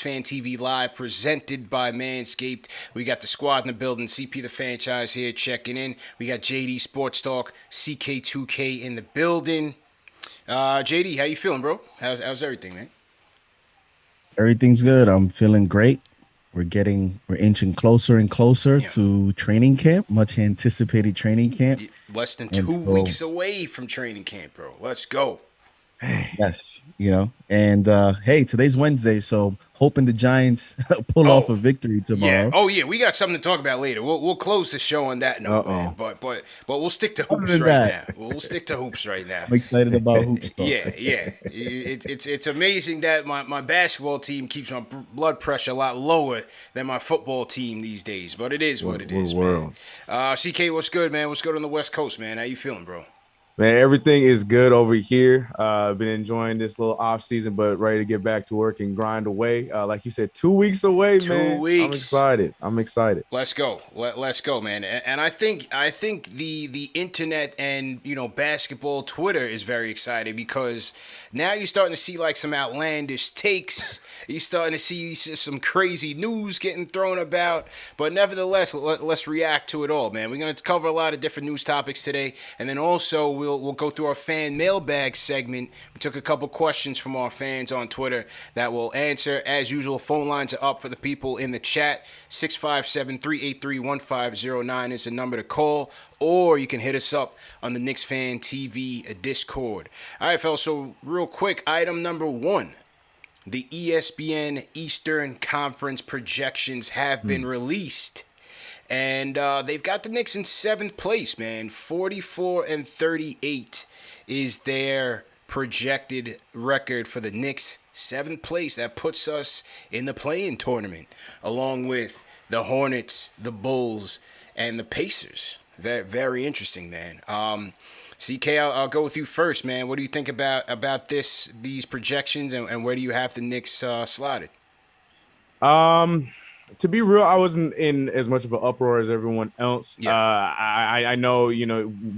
Fan TV Live, presented by Manscaped. We got the squad in the building. CP the franchise here checking in. We got JD Sports Talk, CK2K in the building. JD, how you feeling, bro? How's everything, man? Everything's good. I'm feeling great. We're inching closer and closer to training camp, much anticipated training camp. Less than And 2 weeks away from training camp, bro. Let's go. yes, and hey, today's Wednesday, so hoping the Giants pull off a victory tomorrow. Yeah. Oh yeah, we got something to talk about later. We'll close the show on that note, man. But we'll stick to hoops right now. We'll stick to hoops right now. I'm excited about hoops. Yeah. It's amazing that my basketball team keeps my blood pressure a lot lower than my football team these days. But it is what it is, man. CK, what's good, man? What's good on the West Coast, man? How you feeling, bro? Man, everything is good over here. Been enjoying this little off season, but ready to get back to work and grind away. Like you said, 2 weeks away, man. 2 weeks. I'm excited. Let's go. Let's go, man. And I think the internet and basketball Twitter is very excited because now you're starting to see like some outlandish takes. You're starting to see some crazy news getting thrown about. But nevertheless, let's react to it all, man. We're gonna cover a lot of different news topics today, and then also we'll go through our fan mailbag segment. We took a couple questions from our fans on Twitter that we'll answer. As usual, phone lines are up for the people in the chat. 657-383-1509 is the number to call, or you can hit us up on the KnicksFanTV Discord. All right, fellas, so real quick, item number one. The ESPN Eastern Conference projections have been released. And they've got the Knicks in 7th place, man. 44-38 is their projected record for the Knicks. 7th place. That puts us in the play-in tournament, along with the Hornets, the Bulls, and the Pacers. Very, very interesting, man. CK, I'll go with you first, man. What do you think about these projections, and where do you have the Knicks slotted? To be real, I wasn't in as much of an uproar as everyone else. Yeah. I know,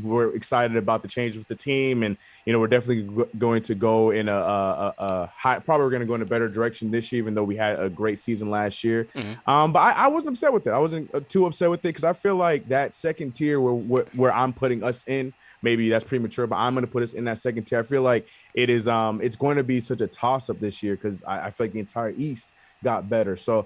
we're excited about the change with the team, and we're definitely going to go in a high. Probably we're going to go in a better direction this year, even though we had a great season last year. Mm-hmm. But I wasn't upset with it. I wasn't too upset with it because I feel like that second tier where I'm putting us in. Maybe that's premature, but I'm going to put us in that second tier. I feel like it is. It's going to be such a toss-up this year because I feel like the entire East got better. So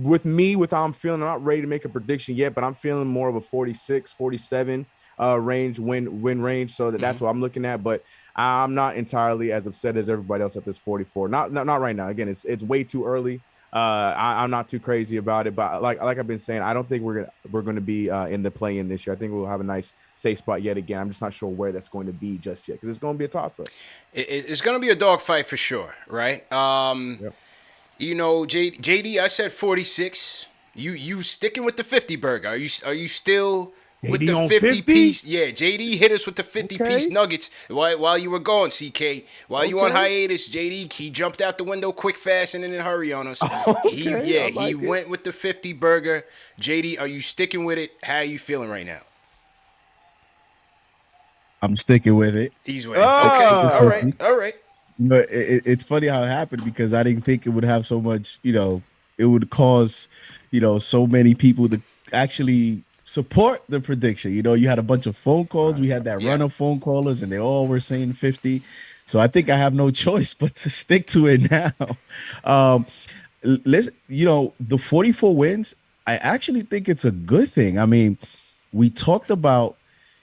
with how I'm feeling, I'm not ready to make a prediction yet, but I'm feeling more of a 46, 47 range win range. So that's what I'm looking at. But I'm not entirely as upset as everybody else at this 44. Not right now. Again, it's way too early. I'm not too crazy about it, but like I've been saying, I don't think we're gonna be in the play-in this year. I think we'll have a nice safe spot yet again. I'm just not sure where that's going to be just yet because it's going to be a toss-up. It's going to be a dogfight for sure, right? Yep. JD, I said 46. You sticking with the 50 burger? Are you still with the 50 piece? Yeah, JD hit us with the 50-piece nuggets while you were gone, CK. While you on hiatus, JD, he jumped out the window quick, fast, and in a hurry on us. He went with the 50 burger. JD, are you sticking with it? How are you feeling right now? I'm sticking with it. He's with it. Okay, all right. But it's funny how it happened because I didn't think it would have so much, it would cause, so many people to actually support the prediction. You had a bunch of phone calls. We had that run of phone callers and they all were saying 50. So I think I have no choice but to stick to it now. The 44 wins, I actually think it's a good thing. I mean, we talked about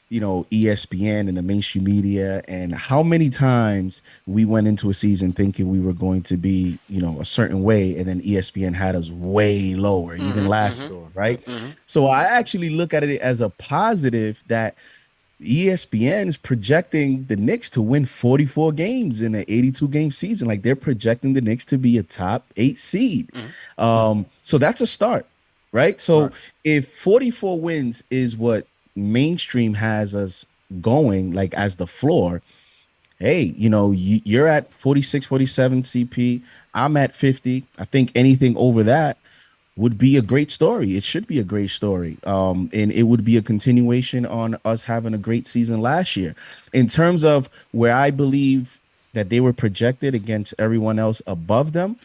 ESPN and the mainstream media and how many times we went into a season thinking we were going to be, a certain way. And then ESPN had us way lower, even last year, right? Mm-hmm. So I actually look at it as a positive that ESPN is projecting the Knicks to win 44 games in an 82-game season. Like they're projecting the Knicks to be a top 8 seed. Mm-hmm. So that's a start, right? So if 44 wins is what mainstream has us going like as the floor, hey, you're at 46, 47 CP, I'm at 50. I think anything over that would be a great story. It should be a great story. And it would be a continuation on us having a great season last year. In terms of where I believe that they were projected against everyone else above them,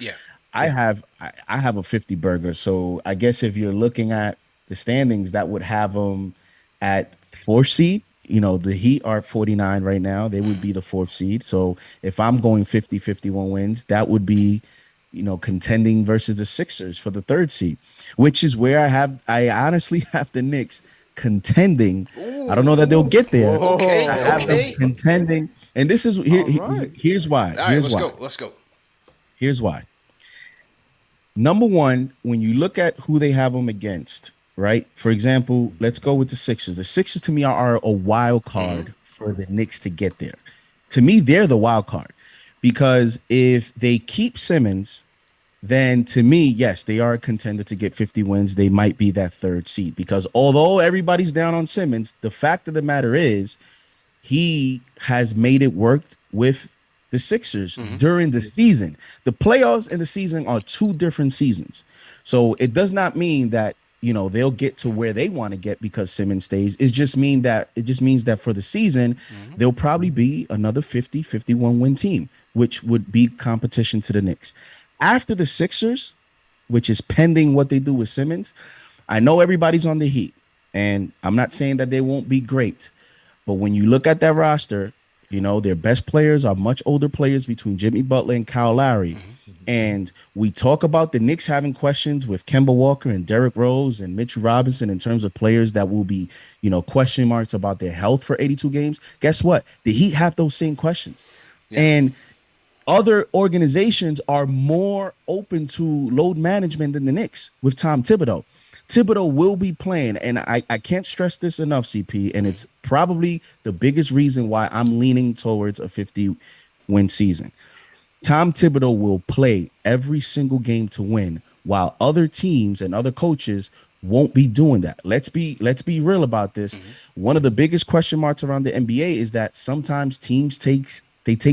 I have a 50 burger. So I guess if you're looking at the standings, that would have them at fourth seed. You know, the Heat are 49 right now. They would be the fourth seed. So if I'm going 50-51 wins, that would be, you know, contending versus the Sixers for the third seed, which is where I honestly have the Knicks contending. I don't know that they'll Ooh. get there. Okay. I have them Okay. contending. And this is All right. here's why. All right. Here's Let's why. go. Let's go. Here's why. Number one, when you look at who they have them against, right? For example, let's go with the Sixers. The Sixers to me are a wild card for the Knicks to get there. To me, they're the wild card because if they keep Simmons, then to me, yes, they are a contender to get 50 wins. They might be that third seed because although everybody's down on Simmons, the fact of the matter is he has made it work with the Sixers during the season. The playoffs and the season are two different seasons. So it does not mean that, you know, they'll get to where they want to get because Simmons stays. It just means that for the season, they'll probably be another 50-51 win team, which would be competition to the Knicks. After the Sixers, which is pending what they do with Simmons, I know everybody's on the Heat, and I'm not saying that they won't be great. But when you look at that roster, you know, their best players are much older players between Jimmy Butler and Kyle Lowry. And we talk about the Knicks having questions with Kemba Walker and Derrick Rose and Mitch Robinson in terms of players that will be, you know, question marks about their health for 82 games. Guess what? The Heat have those same questions. Yeah. And other organizations are more open to load management than the Knicks with Tom Thibodeau. Thibodeau will be playing, and I can't stress this enough, CP, and it's probably the biggest reason why I'm leaning towards a 50-win season. Tom Thibodeau will play every single game to win, while other teams and other coaches won't be doing that. Let's be real about this. One of the biggest question marks around the NBA is that sometimes teams take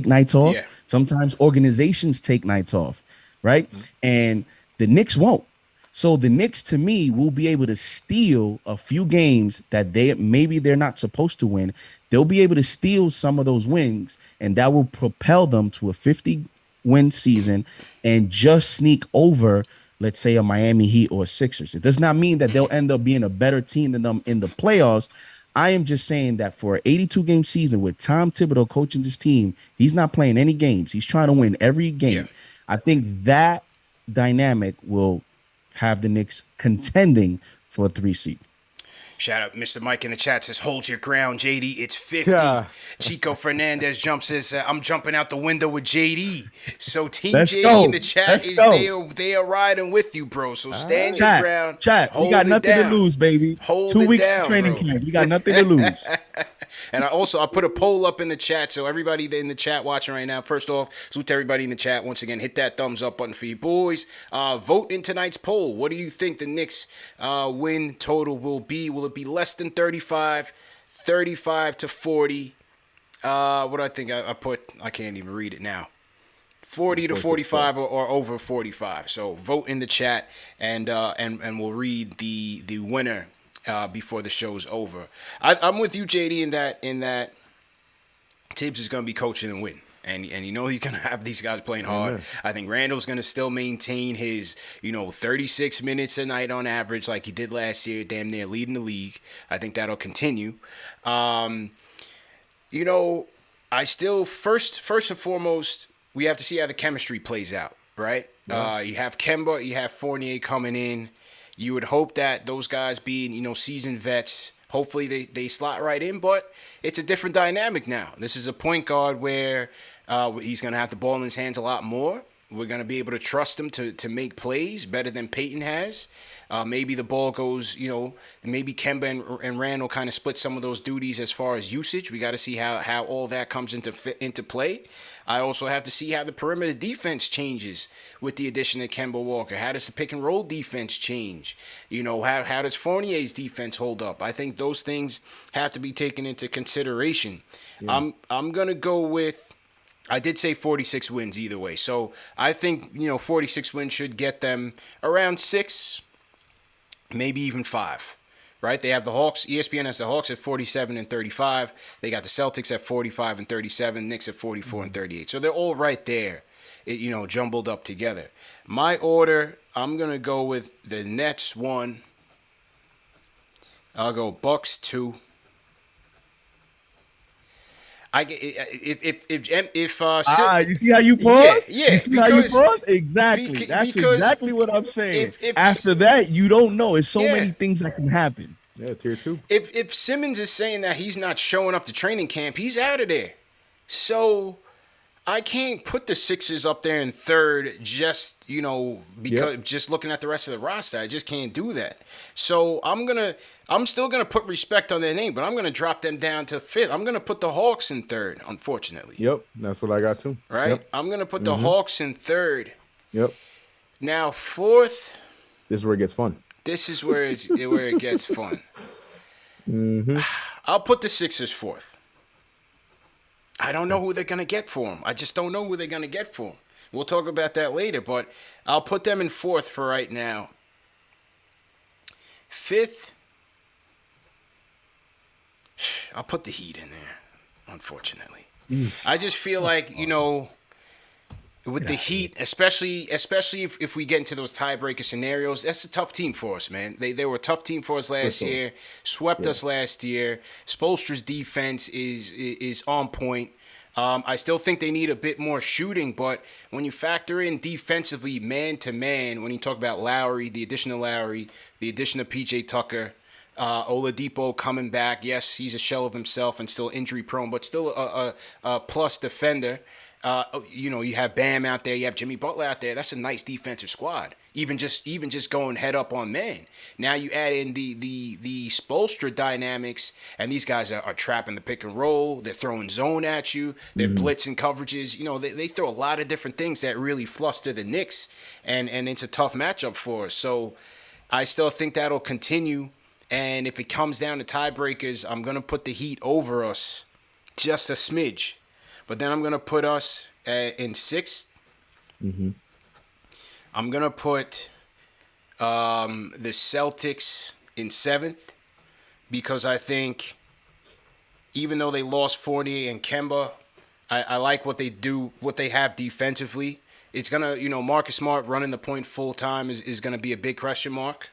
nights off. Yeah. Sometimes organizations take nights off, right? And the Knicks won't. So the Knicks, to me, will be able to steal a few games that they're not supposed to win. They'll be able to steal some of those wins, and that will propel them to a 50-win season and just sneak over, let's say, a Miami Heat or Sixers. It does not mean that they'll end up being a better team than them in the playoffs. I am just saying that for an 82-game season with Tom Thibodeau coaching this team, he's not playing any games. He's trying to win every game. Yeah. I think that dynamic will have the Knicks contending for a 3 seed. Shout out Mr. Mike in the chat says, hold your ground, JD. It's 50. Chico Fernandez says, I'm jumping out the window with JD. So Team Let's JD go. in the chat they are riding with you, bro. So stand your ground. Chat, we got nothing to lose, baby. Hold 2 weeks down, of training bro. camp. We got nothing to lose. And I put a poll up in the chat, so everybody in the chat watching right now, first off, salute to everybody in the chat. Once again, hit that thumbs up button for you boys. Vote in tonight's poll. What do you think the Knicks win total will be? Will it be less than 35, 35 to 40? What do I think I put? I can't even read it now. 40 to 45 or over 45. So vote in the chat, and we'll read the winner before the show's over. I'm with you, JD, in that Tibbs is going to be coaching and win. And you know he's going to have these guys playing hard. Amen. I think Randall's going to still maintain his, 36 minutes a night on average like he did last year, damn near leading the league. I think that'll continue. I still, first and foremost, we have to see how the chemistry plays out, right? Yeah. You have Kemba, you have Fournier coming in. You would hope that those guys being, seasoned vets, hopefully they slot right in, but it's a different dynamic now. This is a point guard where he's going to have the ball in his hands a lot more. We're going to be able to trust him to make plays better than Peyton has. Maybe the ball goes, maybe Kemba and Randall kind of split some of those duties as far as usage. We got to see how all that comes into play. I also have to see how the perimeter defense changes with the addition of Kemba Walker. How does the pick and roll defense change? How does Fournier's defense hold up? I think those things have to be taken into consideration. Yeah. I'm gonna go with. I did say 46 wins either way, so I think 46 wins should get them around 6, maybe even 5. Right? They have the Hawks. ESPN has the Hawks at 47 and 35. They got the Celtics at 45 and 37. Knicks at 44 and 38. So they're all right there jumbled up together. My order, I'm going to go with the Nets 1. I'll go Bucks 2. You see how you paused? Yeah, You see how you paused? Exactly. That's because exactly what I'm saying. if After that, you don't know. It's so Yeah. many things that can happen. Yeah, tier 2. If Simmons is saying that he's not showing up to training camp, he's out of there. So I can't put the Sixers up there in third just, because just looking at the rest of the roster. I just can't do that. So I'm still gonna put respect on their name, but I'm gonna drop them down to fifth. I'm gonna put the Hawks in third, unfortunately. Yep, that's what I got too. Right? Yep. I'm gonna put the Hawks in third. Yep. Now fourth. This is where it gets fun. This is where it gets fun. I'll put the Sixers fourth. I don't know who they're going to get for him. I just don't know who they're going to get for him. We'll talk about that later, but I'll put them in fourth for right now. Fifth, I'll put the Heat in there, unfortunately. I just feel like, with the Heat, especially if we get into those tiebreaker scenarios, that's a tough team for us, man. They were a tough team for us last year, swept us last year. Spoelstra's defense is on point. I still think they need a bit more shooting, but when you factor in defensively, man to man, when you talk about Lowry, the addition of PJ Tucker, Oladipo coming back, yes, he's a shell of himself and still injury prone, but still a plus defender. You have Bam out there, you have Jimmy Butler out there. That's a nice defensive squad. Even just going head up on man. Now you add in the Spoelstra dynamics, and these guys are trapping the pick and roll. They're throwing zone at you. They're blitzing coverages. They throw a lot of different things that really fluster the Knicks, and it's a tough matchup for us. So I still think that'll continue. And if it comes down to tiebreakers, I'm gonna put the Heat over us, just a smidge. But then I'm going to put us in sixth. I'm going to put the Celtics in seventh because I think even though they lost Fournier and Kemba, I like what they do, what they have defensively. It's going to, Marcus Smart running the point full time is going to be a big question mark.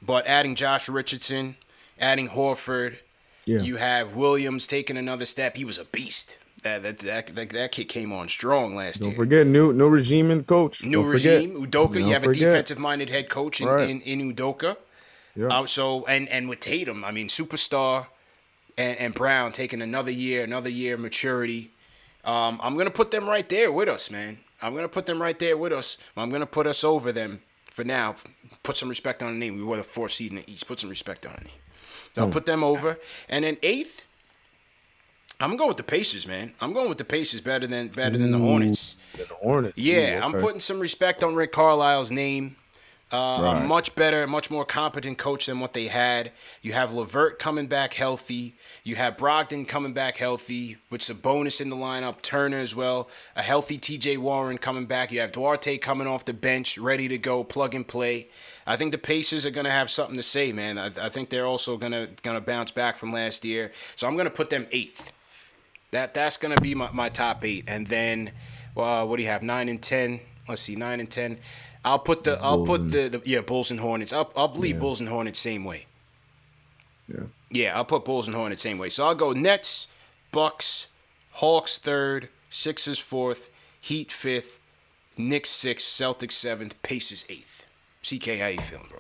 But adding Josh Richardson, adding Horford, you have Williams taking another step. He was a beast. That kid came on strong last year. Don't forget, new regime and coach. Udoka. You have a defensive-minded head coach in Udoka. Yeah. And with Tatum, superstar, and Brown taking another year of maturity. I'm gonna put them right there with us, man. I'm gonna put them right there with us. I'm gonna put us over them for now. Put some respect on the name. We were the 4th seed in the East. Put some respect on the name. So I'll put them over, and then 8th. I'm going to go with the Pacers, man. I'm going with the Pacers better than the Hornets. The Hornets. Yeah, okay. I'm putting some respect on Rick Carlisle's name. A much better, much more competent coach than what they had. You have LeVert coming back healthy. You have Brogdon coming back healthy, which is a bonus in the lineup. Turner as well. A healthy TJ Warren coming back. You have Duarte coming off the bench, ready to go, plug and play. I think the Pacers are going to have something to say, man. I think they're also going to bounce back from last year. So I'm going to put them 8th. That's going to be my top 8. And then, what do you have? 9 and 10. Let's see, 9 and 10. I'll put the Bulls and Hornets. I'll believe Bulls and Hornets same way. Yeah, I'll put Bulls and Hornets same way. So I'll go Nets, Bucks, Hawks 3rd, Sixers 4th, Heat 5th, Knicks 6th, Celtics 7th, Pacers 8th. CK, how you feeling, bro?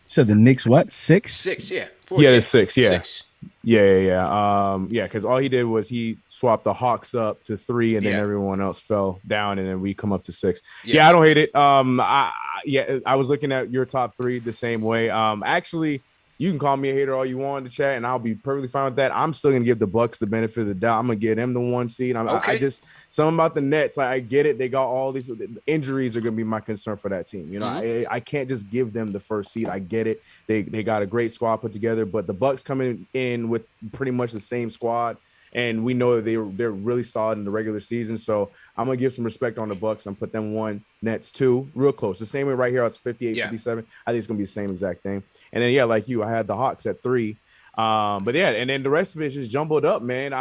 So the Knicks what? 6? 6, yeah. 4, yeah, 6, yeah. 6. Yeah. Because all he did was he swapped the Hawks up to 3, and then everyone else fell down, and then we come up to 6. Yeah, I don't hate it. I was looking at your top 3 the same way. Actually, you can call me a hater all you want in the chat, and I'll be perfectly fine with that. I'm still gonna give the Bucks the benefit of the doubt. I'm gonna give them the 1 seed. I just something about the Nets. I get it. They got all these injuries are gonna be my concern for that team. I can't just give them the 1st seed. I get it. They got a great squad put together, but the Bucks coming in with pretty much the same squad, and we know they're really solid in the regular season. So I'm gonna give some respect on the Bucks and put them 1, Nets 2, real close. The same way right here. It's 58, 57. I think it's gonna be the same exact thing. And then like you, I had the Hawks at 3. But yeah, and then the rest of it is just jumbled up, man.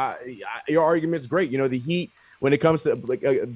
Your argument's great. You know, the Heat, when it comes to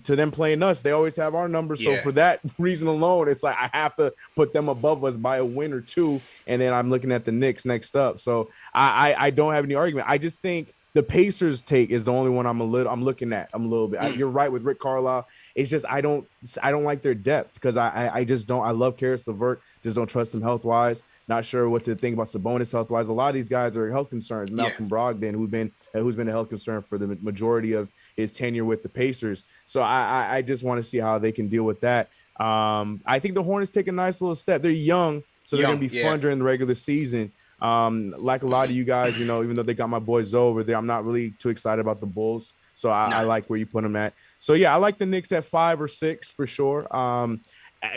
to them playing us, they always have our numbers. So for that reason alone, it's like I have to put them above us by a win or two, and then I'm looking at the Knicks next up. So I don't have any argument. I just think the Pacers take is the only one I'm looking at. I'm a little bit. You're right with Rick Carlisle. It's just I don't like their depth because I just don't. I love Karis LeVert. Just don't trust him health wise. Not sure what to think about Sabonis health wise. A lot of these guys are health concerns. Malcolm Brogdon, who's been a health concern for the majority of his tenure with the Pacers. So I just want to see how they can deal with that. I think the Hornets take a nice little step. They're young, so they're going to be fun during the regular season. Like a lot of you guys, you know, even though they got my boy Zoe over there, I'm not really too excited about the Bulls. So I like where you put them at. So yeah, I like the Knicks at 5 or 6 for sure.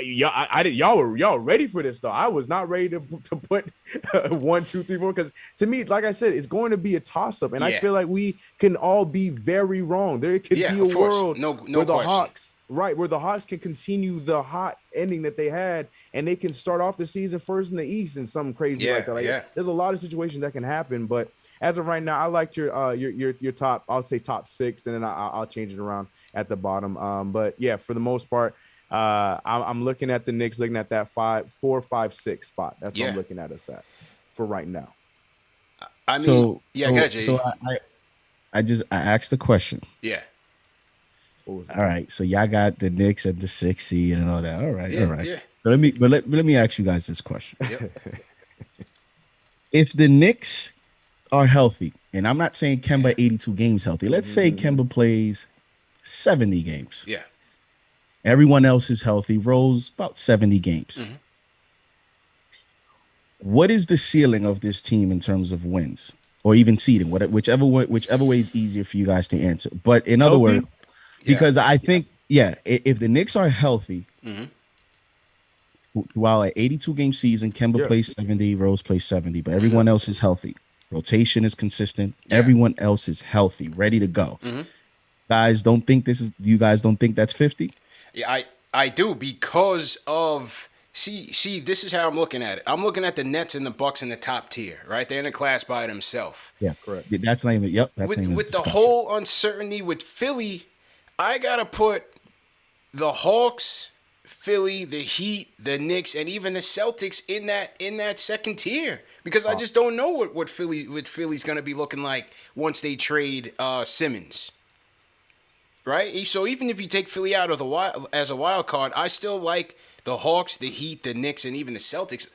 Y'all were ready for this though. I was not ready to put 1, 2, 3, 4 because to me, like I said, it's going to be a toss up, and I feel like we can all be very wrong. There could be a world where the Hawks, where the Hawks can continue the hot ending that they had, and they can start off the season first in the East and something crazy like that. There's a lot of situations that can happen, but as of right now, I liked your top. I'll say top 6, and then I'll change it around at the bottom. But yeah, for the most part. I'm looking at the Knicks, looking at that 4, 5, 6 spot. That's what I'm looking at us at for right now. I mean, go ahead, JD. So I asked the question. Yeah. All right. So y'all got the Knicks at the 6 seed and all that. All right. Yeah. So let me ask you guys this question. If the Knicks are healthy, and I'm not saying Kemba 82 games healthy. Let's say Kemba plays 70 games. Yeah. Everyone else is healthy. Rose about 70 games. What is the ceiling of this team in terms of wins or even seeding? Whichever way is easier for you guys to answer. But in other words, because I think if the Knicks are healthy, while an 82 game season, Kemba plays 70, Rose plays 70, but everyone else is healthy. Rotation is consistent. Everyone else is healthy, ready to go. You guys don't think that's 50? Yeah, I do because of see this is how I'm looking at it. I'm looking at the Nets and the Bucks in the top tier, right? They're in a class by themselves. Yeah, correct. That's not even. Yep. That's with the whole uncertainty with Philly, I gotta put the Hawks, Philly, the Heat, the Knicks, and even the Celtics in that second tier because I just don't know what Philly's gonna be looking like once they trade Simmons. Right, so even if you take Philly out of as a wild card, I still like the Hawks, the Heat, the Knicks, and even the Celtics.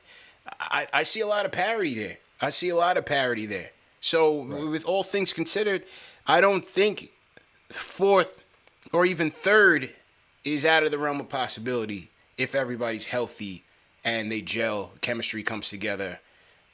I see a lot of parity there. So with all things considered, I don't think 4th or even 3rd is out of the realm of possibility if everybody's healthy and they gel, chemistry comes together.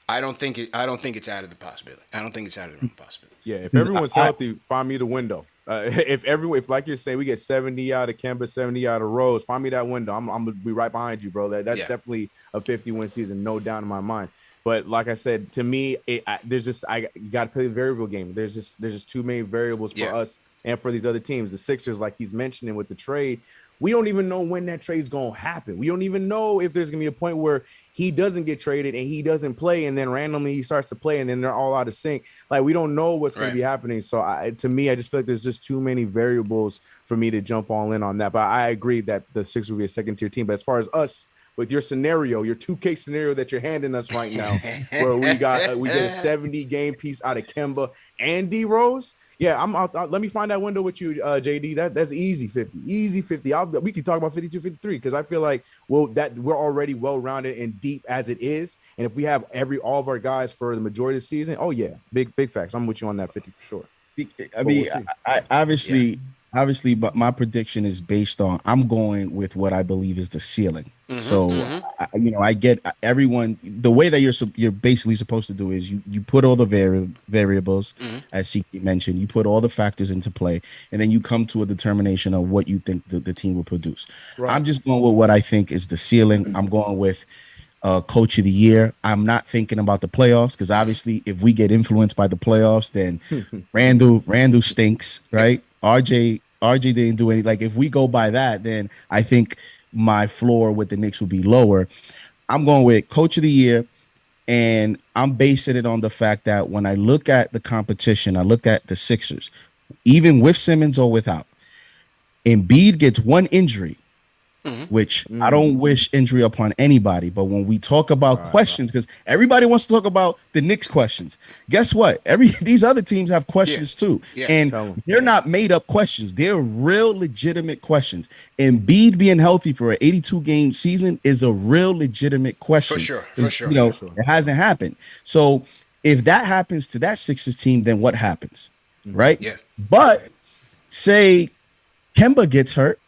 I don't think it's out of the possibility. I don't think it's out of the realm of possibility. Yeah, if everyone's healthy, find me the window. If like you're saying, we get 70 out of Kemba, 70 out of Rose, find me that window. I'm gonna be right behind you, bro. That's definitely a 50-win season, no doubt in my mind. But like I said, to me, you got to play the variable game. There's just too many variables for us and for these other teams. The Sixers, like he's mentioning with the trade, we don't even know when that trade's gonna happen. We don't even know if there's gonna be a point where he doesn't get traded and he doesn't play, and then randomly he starts to play, and then they're all out of sync. Like we don't know what's gonna be happening. So to me, I just feel like there's just too many variables for me to jump all in on that. But I agree that the Sixers will be a second tier team. But as far as us, with your scenario, your 2K scenario that you're handing us right now, where we get a 70 game piece out of Kemba and D Rose. Yeah, let me find that window with you, JD. That's easy 50, easy 50. We can talk about 52, 53 because I feel like we're already well rounded and deep as it is. And if we have all of our guys for the majority of the season, oh yeah, big facts. I'm with you on that 50 for sure. I mean, I obviously, but my prediction is based on I'm going with what I believe is the ceiling. I get everyone. The way that you're basically supposed to do is you put all the variables, as CK mentioned, you put all the factors into play, and then you come to a determination of what you think the team will produce. Right. I'm just going with what I think is the ceiling. I'm going with coach of the year. I'm not thinking about the playoffs because obviously, if we get influenced by the playoffs, then Randall stinks, right? RJ didn't do any. Like if we go by that, then I think my floor with the Knicks will be lower. I'm going with coach of the year, And I'm basing it on the fact that when I look at the competition, I look at the Sixers, even with Simmons or without, Embiid gets one injury, which I don't wish injury upon anybody. But when we talk about questions, because everybody wants to talk about the Knicks questions, guess what? These other teams have questions too. Yeah. And they're not made up questions. They're real legitimate questions. Embiid being healthy for an 82-game season is a real legitimate question. For sure. It hasn't happened. So if that happens to that Sixers team, then what happens? Right? Yeah. But say Kemba gets hurt,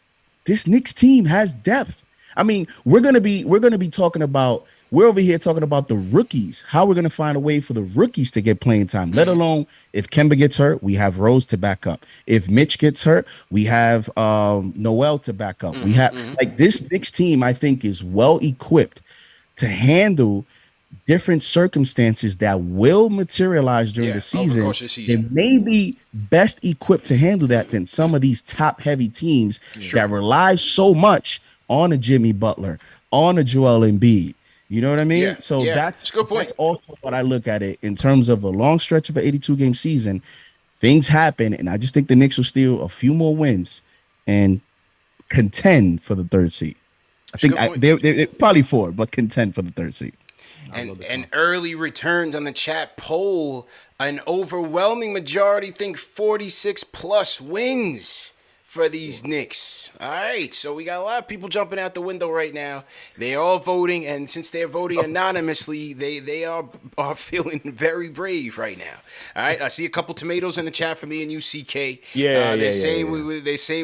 this Knicks team has depth. I mean, we're gonna be talking about. We're over here talking about the rookies. How we're gonna find a way for the rookies to get playing time. Let alone if Kemba gets hurt, we have Rose to back up. If Mitch gets hurt, we have Noel to back up. We have like this Knicks team. I think is well equipped to handle different circumstances that will materialize during the season. It may be best equipped to handle that than some of these top heavy teams that rely so much on a Jimmy Butler, on a Joel Embiid. You know what I mean? So that's a good point. That's also what I look at it in terms of a long stretch of an 82-game season. Things happen, and I just think the Knicks will steal a few more wins and contend for the third seed. I think they're probably 4, but contend for the third seed. And early returns on the chat poll, an overwhelming majority think 46 plus wins for these Knicks. All right, so we got a lot of people jumping out the window right now. They're all voting, and since they're voting anonymously, they are feeling very brave right now. All right, I see a couple tomatoes in the chat for me and you, CK. They're saying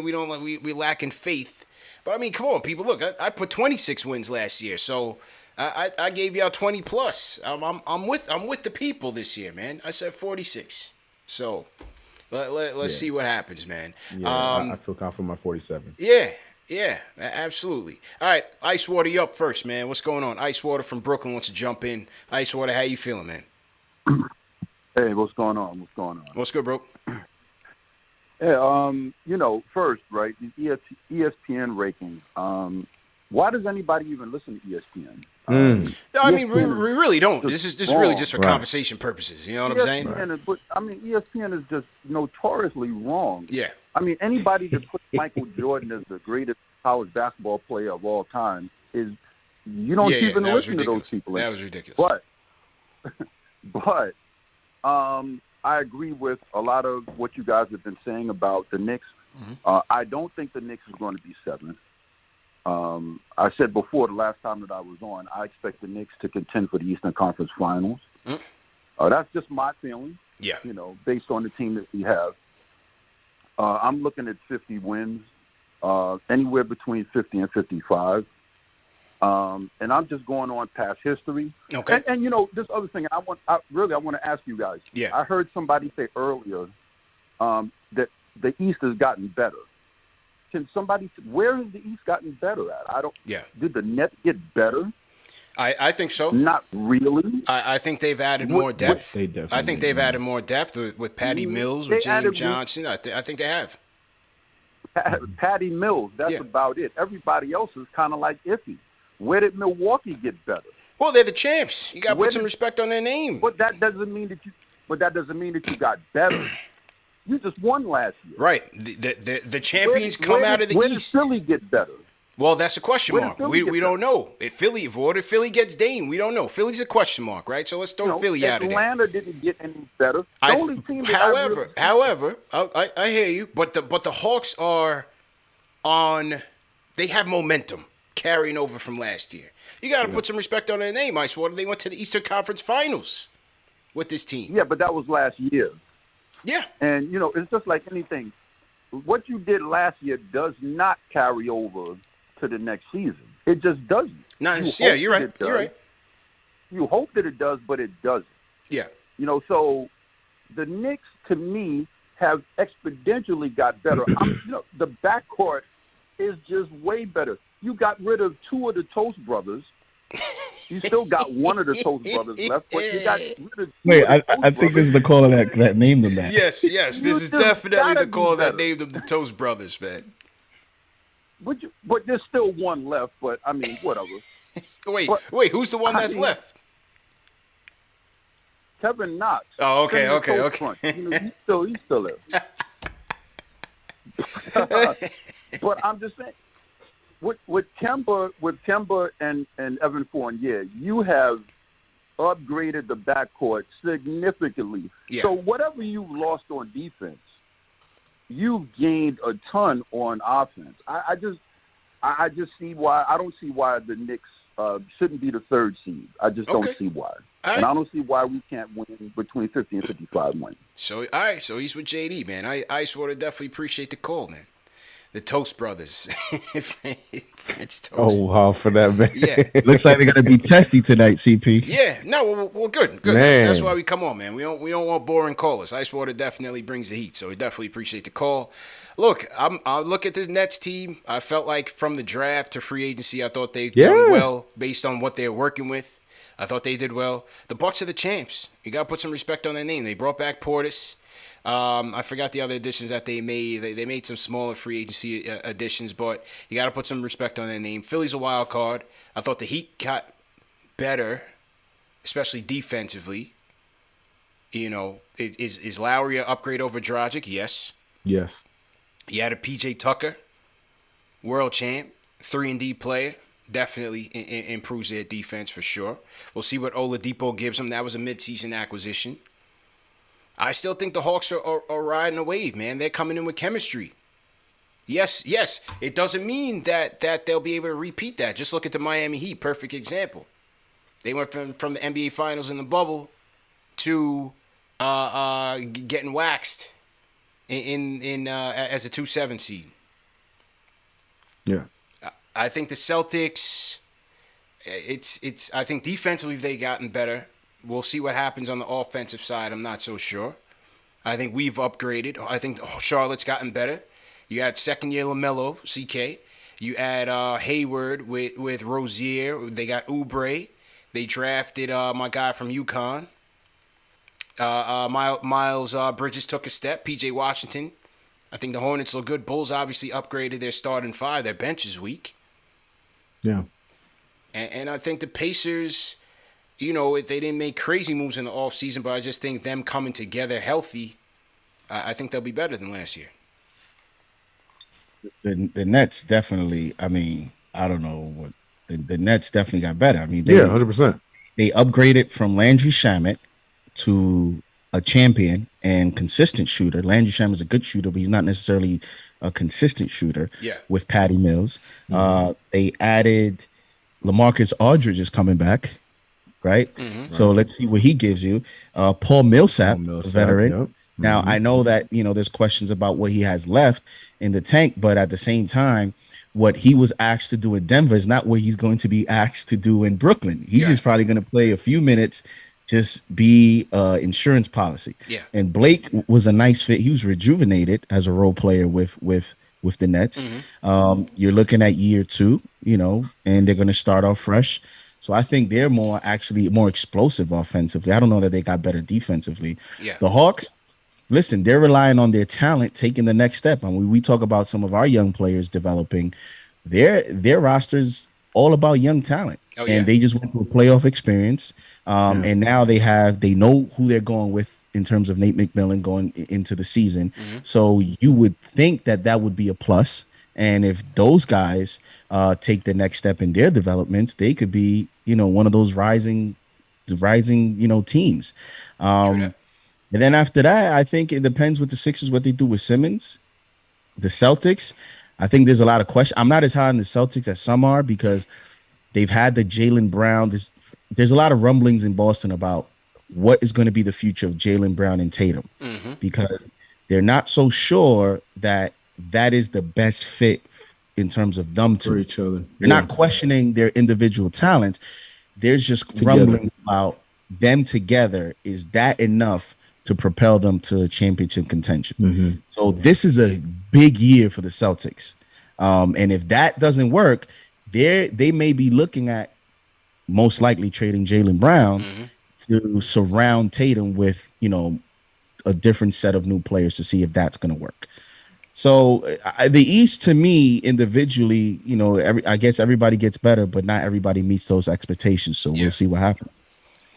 we don't we lack in faith. But I mean, come on, people. Look, I put 26 wins last year, so I gave y'all 20 plus. I'm with the people this year, man. I said 46. So let's see what happens, man. I feel confident my 47. Yeah, absolutely. All right, Icewater, you up first, man. What's going on? Icewater from Brooklyn wants to jump in. Icewater, how you feeling, man? Hey, what's going on? What's good, bro? Yeah, first, right, the ESPN rankings. Why does anybody even listen to ESPN? I mean, we really don't. This is really just for conversation purposes. You know what I'm saying? ESPN is just notoriously wrong. Yeah. I mean, anybody that puts Michael Jordan as the greatest college basketball player of all time you don't even listen to those people. That was ridiculous. But I agree with a lot of what you guys have been saying about the Knicks. I don't think the Knicks is going to be 7th. I said before the last time that I was on, I expect the Knicks to contend for the Eastern Conference Finals. That's just my feeling. Yeah. Based on the team that we have. I'm looking at 50 wins, anywhere between 50 and 55. And I'm just going on past history. Okay. And this other thing, I want to ask you guys. Yeah. I heard somebody say earlier that the East has gotten better. Can somebody? Where has the East gotten better at? I don't. Yeah. Did the Nets get better? I think so. Not really. I think they've added more depth. I think they've added more depth with Patty Mills, with James Johnson. I think they have. Patty Mills. That's about it. Everybody else is kind of like iffy. Where did Milwaukee get better? Well, they're the champs. You got to put some respect on their name. But that doesn't mean that you. But that doesn't mean that you got better. You just won last year. Right. The champions come out of the East. Where did Philly get better? Well, that's a question mark. We don't know. If Philly gets Dame, we don't know. Philly's a question mark, right? So let's throw Philly out of there. Atlanta didn't get any better. However, I hear you, but the Hawks are on. They have momentum carrying over from last year. You got to put some respect on their name, Icewater. They went to the Eastern Conference Finals with this team. Yeah, but that was last year. Yeah. And, it's just like anything. What you did last year does not carry over to the next season. It just doesn't. You're right. You're right. You hope that it does, but it doesn't. Yeah. So the Knicks, to me, have exponentially got better. The backcourt is just way better. You got rid of 2 of the Toast brothers. You still got one of the Toast brothers left, but you got rid of Wait, I think this is the caller that named them that. Yes. This is definitely the caller that named them the Toast brothers, man. But there's still one left, but I mean, whatever. Wait, who's the one that's left? Kevin Knox. Oh, okay, Cinnamon okay, Toast okay. Crunch. He's still there. But I'm just saying, with Kemba and Evan Fournier, you have upgraded the backcourt significantly. Yeah. So whatever you lost on defense, you've gained a ton on offense. I just see why. I don't see why the Knicks shouldn't be the third seed. I just don't see why. All and right. I don't see why we can't win between 50 and 55 wins. So, all right. So he's with JD, man. Ice Water definitely appreciate the call, man. The Toast Brothers. French Toast. Oh, wow, for that, man. Yeah. Looks like they're gonna be testy tonight, CP. Yeah, no, well, good. That's why we come on, man. We don't want boring callers. Ice Water definitely brings the heat, so we definitely appreciate the call. Look, I look at this Nets team. I felt like from the draft to free agency, I thought they done well based on what they're working with. I thought they did well. The Bucks are the champs. You got to put some respect on their name. They brought back Portis. I forgot the other additions that they made. They made some smaller free agency additions, but you got to put some respect on their name. Philly's a wild card. I thought the Heat got better, especially defensively. You know, is Lowry an upgrade over Dragic? Yes. Yes. You had a PJ Tucker, world champ, 3-and-D player. Definitely improves their defense for sure. We'll see what Oladipo gives them. That was a midseason acquisition. I still think the Hawks are riding a wave, man. They're coming in with chemistry. Yes. It doesn't mean that they'll be able to repeat that. Just look at the Miami Heat, perfect example. They went from the NBA Finals in the bubble to getting waxed in as a 2-7 seed. Yeah. I think the Celtics, I think defensively they've gotten better. We'll see what happens on the offensive side. I'm not so sure. I think we've upgraded. I think Charlotte's gotten better. You had second-year LaMelo, CK. You add Hayward with Rozier. They got Oubre. They drafted my guy from UConn. Miles Bridges took a step. P.J. Washington. I think the Hornets look good. Bulls obviously upgraded their starting five. Their bench is weak. Yeah. And I think the Pacers, you know, if they didn't make crazy moves in the offseason, but I just think them coming together healthy, I think they'll be better than last year. The Nets definitely, I mean, I don't know what the Nets definitely got better. I mean, 100%. They upgraded from Landry Shamet to a champion and consistent shooter. Landry Shamet is a good shooter, but he's not necessarily a consistent shooter. Yeah. With Patty Mills. They added LaMarcus Aldridge is coming back, right? So let's see what he gives you. Paul Millsap, a veteran. Yep. Now, I know that, you know, there's questions about what he has left in the tank, but at the same time, what he was asked to do in Denver is not what he's going to be asked to do in Brooklyn. He's just probably going to play a few minutes, just be insurance policy. Yeah. And Blake was a nice fit. He was rejuvenated as a role player with the Nets. You're looking at year 2, you know, and they're going to start off fresh. So I think they're more explosive offensively. I don't know that they got better defensively. Yeah. The Hawks, listen, they're relying on their talent taking the next step. And when we talk about some of our young players developing, their roster's all about young talent. Oh, yeah. And they just went through a playoff experience. And now they know who they're going with in terms of Nate McMillan going into the season. So you would think that would be a plus. And if those guys take the next step in their developments, they could be, you know, one of those rising, you know, teams. And then after that, I think it depends with the Sixers, what they do with Simmons. The Celtics, I think there's a lot of questions. I'm not as high on the Celtics as some are because they've had the Jaylen Brown. There's a lot of rumblings in Boston about what is going to be the future of Jaylen Brown and Tatum because they're not so sure that is the best fit in terms of them for each other. They're not questioning their individual talents. There's just rumblings about them together. Is that enough to propel them to championship contention? So this is a big year for the Celtics. And if that doesn't work, they may be looking at most likely trading Jaylen Brown to surround Tatum with, you know, a different set of new players to see if that's going to work. So the East, to me, individually, you know, I guess everybody gets better, but not everybody meets those expectations. So we'll see what happens.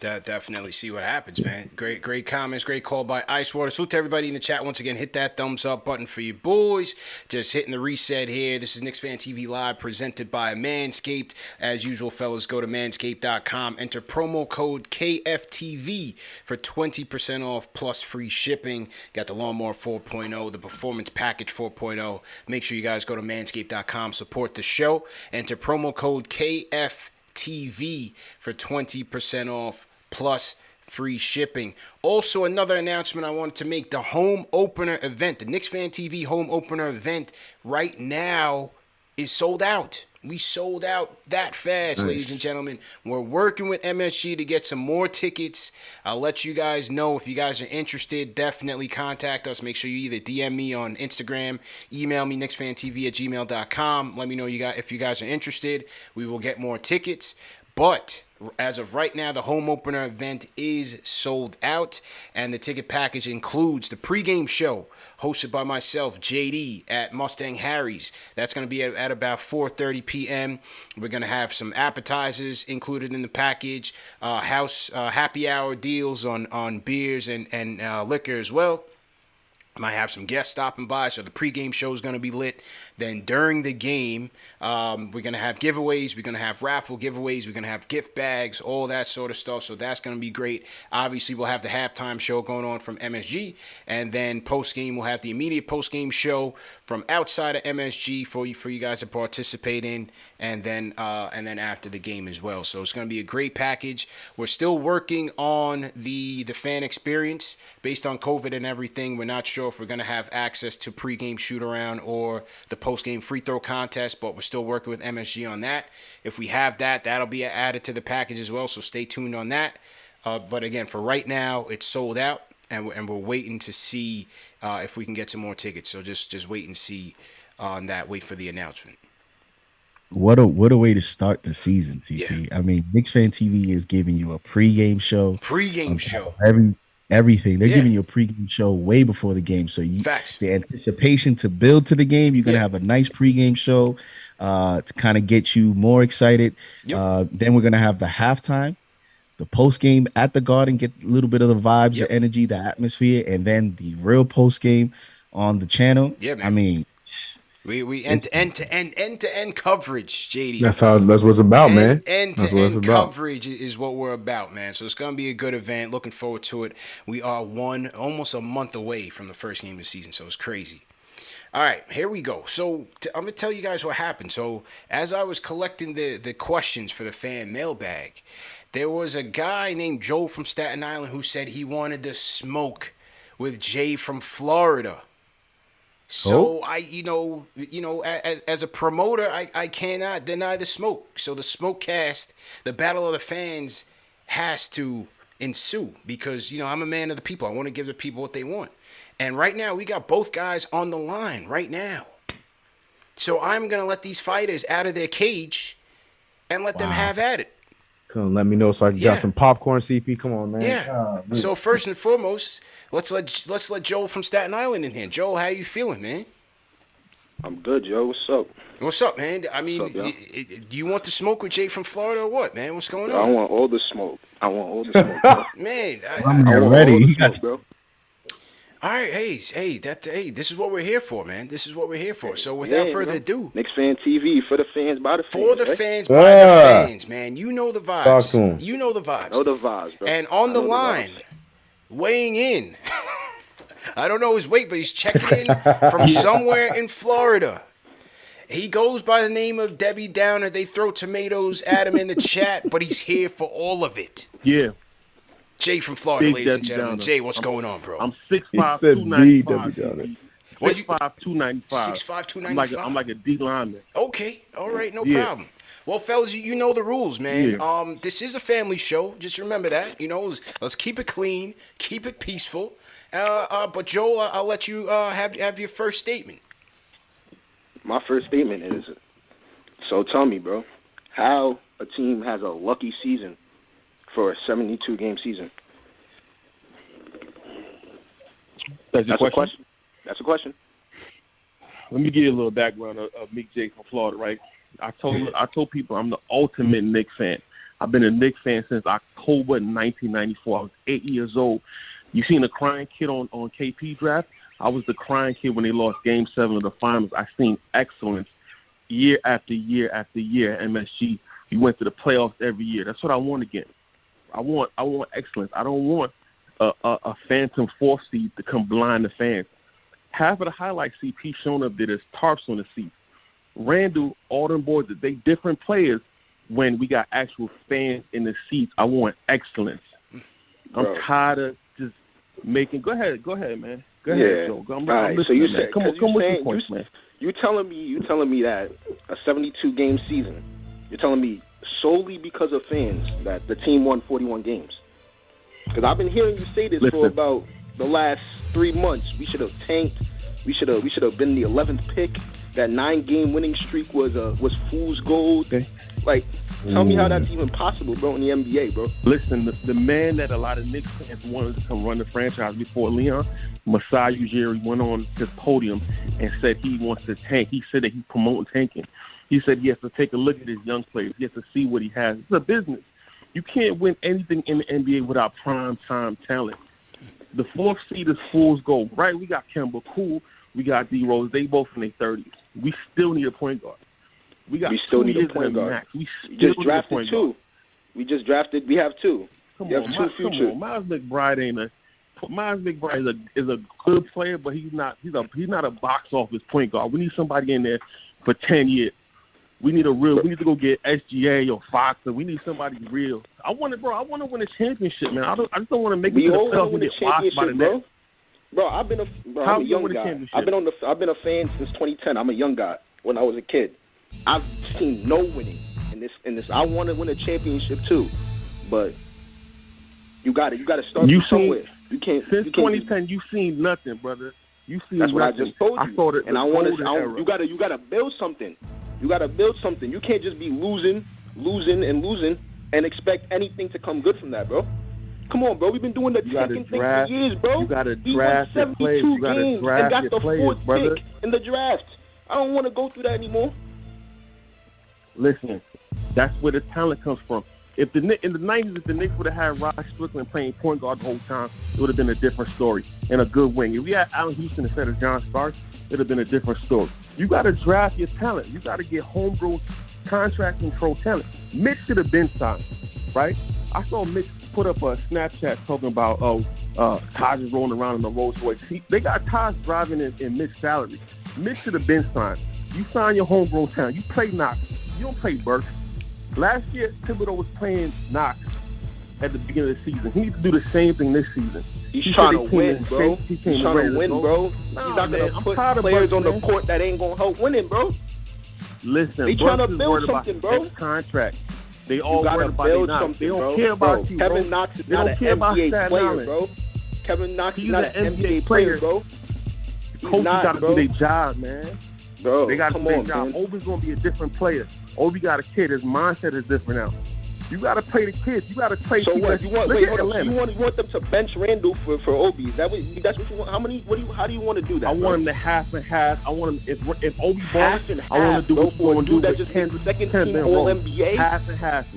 Definitely see what happens, man. Great comments, great call by Icewater. Salute to everybody in the chat. Once again, hit that thumbs up button for you boys. Just hitting the reset here. This is Knicks Fan TV Live, presented by Manscaped. As usual, fellas, go to manscaped.com. Enter promo code KFTV for 20% off plus free shipping. Got the Lawnmower 4.0, the Performance Package 4.0. Make sure you guys go to manscaped.com. Support the show. Enter promo code KFTV for 20% off plus free shipping. Also, another announcement I wanted to make: the home opener event, the Knicks Fan TV home opener event, right now is sold out. We sold out that fast, ladies and gentlemen. We're working with MSG to get some more tickets. I'll let you guys know if you guys are interested. Definitely contact us. Make sure you either DM me on Instagram, email me knicksfantv@gmail.com. Let me know if you guys are interested. We will get more tickets. But as of right now, the home opener event is sold out, and the ticket package includes the pregame show hosted by myself, JD, at Mustang Harry's. That's going to be at about 4:30 p.m. We're going to have some appetizers included in the package, house happy hour deals on beers and liquor as well. Might have some guests stopping by, so the pregame show is going to be lit. Then during the game, we're going to have giveaways. We're going to have raffle giveaways. We're going to have gift bags, all that sort of stuff. So that's going to be great. Obviously, we'll have the halftime show going on from MSG. And then post-game, we'll have the immediate post-game show from outside of MSG for you guys to participate in. And then after the game as well. So it's going to be a great package. We're still working on the fan experience based on COVID and everything. We're not sure if we're going to have access to pregame shoot-around or the post-game free throw contest, but we're still working with MSG on that. If we have that, that'll be added to the package as well, so stay tuned on that. But again, for right now, it's sold out, and we're waiting to see if we can get some more tickets. So just wait and see on that. Wait for the announcement. What a way to start the season, TP. Yeah. I mean, Knicks Fan TV is giving you a pregame show. Everything. They're giving you a pregame show way before the game. So the anticipation to build to the game, you're going to have a nice pregame show to kind of get you more excited. Then we're going to have the halftime, the postgame at the Garden, get a little bit of the vibes, the energy, the atmosphere, and then the real postgame on the channel. Yeah, man. I mean, we end-to-end coverage, JD. That's what it's about, man. End-to-end coverage is what we're about, man. So it's going to be a good event. Looking forward to it. We are almost a month away from the first game of the season, so it's crazy. All right, here we go. So I'm going to tell you guys what happened. So as I was collecting the questions for the fan mailbag, there was a guy named Joe from Staten Island who said he wanted to smoke with Jay from Florida. So as a promoter, I cannot deny the smoke. So the Smokecast, the Battle of the Fans, has to ensue because I'm a man of the people. I want to give the people what they want. And right now, we got both guys on the line right now. So I'm gonna let these fighters out of their cage and let them have at it. Come on, let me know so I got some popcorn, CP. Come on, man. Yeah. So first and foremost, let's let Joel from Staten Island in here. Joel, how you feeling, man? I'm good, Joe. What's up? What's up, man? I mean, do you want to smoke with Jay from Florida or what, man? What's going on? I want all the smoke. Bro. Man, I'm ready. Bro. All right, this is what we're here for, man. This is what we're here for. So without further ado, Knicks Fan TV for the fans, by the fans. For the fans, by the fans, man. You know the vibes. Talk to 'em. You know the vibes. I know the vibes, bro. And on the line, weighing in, I don't know his weight, but he's checking in from somewhere in Florida. He goes by the name of Debbie Downer. They throw tomatoes at him in the chat, but he's here for all of it. Yeah. Jay from Florida, Big ladies and Debbie gentlemen. Downer. Jay, what's going on, bro? I'm 6'5", said 295. D, 6'5", 295. 6'5", 295. I'm like a D lineman. Okay, all right, no problem. Well, fellas, you know the rules, man. Yeah. This is a family show. Just remember that. Let's keep it clean, keep it peaceful. But Joel, I'll let you have your first statement. My first statement is, so tell me, bro, how a team has a lucky season for a 72-game season. That's a question? That's a question. Let me give you a little background of Meek J from Florida, right? I told people I'm the ultimate Knicks fan. I've been a Knicks fan since October 1994. I was 8 years old. You seen the crying kid on KP draft? I was the crying kid when they lost Game 7 of the finals. I seen excellence year after year after year. MSG, we went to the playoffs every year. That's what I want again. I want excellence. I don't want a phantom fourth seed to come blind the fans. Half of the highlights CP showing up there is tarps on the seats. Randall, all them boys, they different players when we got actual fans in the seats. I want excellence. I'm tired of just making. Go ahead, man. Go ahead, Joe. I'm right. listening, So you man. said, Come with your points, man. You telling me that a 72 game season, you're telling me solely because of fans that the team won 41 games? Because I've been hearing you say this for about the last 3 months. We should have tanked. We should have been the 11th pick. That 9-game winning streak was fool's gold. Okay. Like, tell me how that's even possible, bro, in the NBA, bro. Listen, the man that a lot of Knicks fans wanted to come run the franchise before Leon, Masai Ujiri, went on his podium and said he wants to tank. He said that he's promoting tanking. He said he has to take a look at his young players. He has to see what he has. It's a business. You can't win anything in the NBA without prime time talent. The fourth seed is fool's gold, right? We got Kemba Cool. We got D Rose. They both in their 30s. We still need a point guard. We still need a point guard. We just drafted two. We just drafted. We have two. Come on, Miles McBride is a good player, but he's not a box office point guard. We need somebody in there for 10 years. We need to go get SGA or Fox, or we need somebody real. I want to win a championship, man. I just don't want to make it to the playoffs and get washed by the Nets. Bro, I'm a young guy. I've been a fan since 2010. I'm a young guy when I was a kid. I've seen no winning in this. I want to win a championship too, but you got to start somewhere. You can't. Since 2010, you've seen nothing, brother. You seen that's nothing. What I just told you. I saw it. And I want to. You got to build something. You got to build something. You can't just be losing, and expect anything to come good from that, bro. Come on, bro. We've been doing the tanking thing for years, bro. You got to draft your players. You got to draft and got the fourth brother. pick in the draft. I don't want to go through that anymore. Listen, that's where the talent comes from. In the 90s, if the Knicks would have had Rod Strickland playing point guard the whole time, it would have been a different story and a good wing. If we had Allen Houston instead of John Starks, it would have been a different story. You got to draft your talent. You got to get homegrown contract control talent. Mitch should have been signed, right? I saw Mitch put up a Snapchat talking about, Taj is rolling around in the Rolls Royce. They got Taj driving in Mitch's salary. Mitch should have been signed. You sign your homegrown talent. You play Knox. You don't play Burks. Last year, Thibodeau was playing Knox at the beginning of the season. He needs to do the same thing this season. He's trying to win, bro. He's trying to win, bro. He's not going to put players on the court that ain't going to help winning, bro. Listen, they trying to build something, bro. Contract. They all worried about build Knox. Something, they don't bro. care about you, Kevin Knox is not an NBA player, bro. Kevin Knox is not an NBA player, bro. Coaches got to do their job, man. Bro, they got to do their job. Obi's going to be a different player. Obi got a kid. His mindset is different now. You got to play the kids. You got to play. So what? You want them to bench Randall for Obi? That's what you want? How do you want to do that? I want him to half and half. I want him if Obi balls, I want to do what you want to do. That just second team All NBA. Half and half.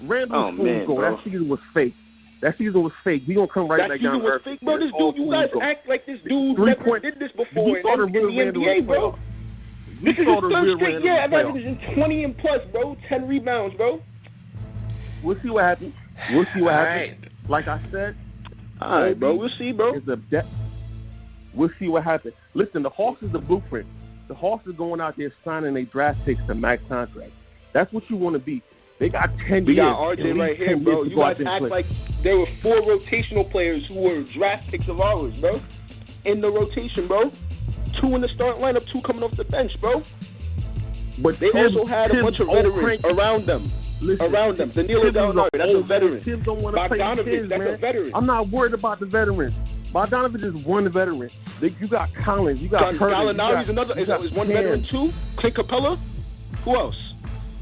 Randall's bro. That season was fake. He gonna come right back down to earth. That season was fake, bro. This dude, you guys act like this dude never did this before in the NBA, bro. This is his third straight year averaging 20 and plus, bro. 10 rebounds, bro. We'll see what happens. Right. Like I said. All right, bro. We'll see, bro. We'll see what happens. Listen, the Hawks is the blueprint. The Hawks are going out there signing their draft picks to max contracts. That's what you want to be. They got 10 years. We got RJ right here, bro. You guys act like there were 4 rotational players who were draft picks of ours, bro. In the rotation, bro. 2 in the start lineup, 2 coming off the bench, bro. But they also had a bunch of veterans around them. Danilo Gallinari, that's a veteran. Tim don't want to play the kids, that's man. A veteran. I'm not worried about the veterans. Bogdanovich is one veteran. You got Collins. You got Gallinari is one veteran too. Clint Capella. Who else?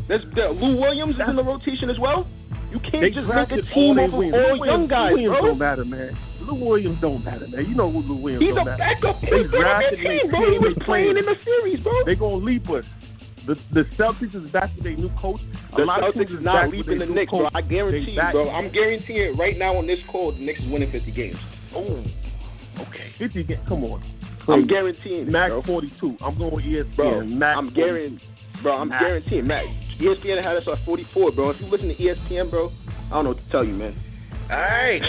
There's Lou Williams is in the rotation as well. You can't just make a team of all young guys, Williams bro. Don't matter, man. Lou Williams don't matter, man. You know who Lou Williams He's don't a matter. backup point guard on their team, bro. He was playing in the series, bro. They gonna leap us. The Celtics is back with their new coach. The Celtics is not leaving the Knicks, bro. I guarantee you, bro. I'm guaranteeing it right now on this call, the Knicks is winning 50 games. Oh, okay. 50 games. Come on. I'm guaranteeing it, Max bro. 42. I'm going with ESPN. Bro, Max I'm guaranteeing. Bro, I'm guaranteeing. Max. ESPN had us at 44, bro. If you listen to ESPN, bro, I don't know what to tell you, man. All right,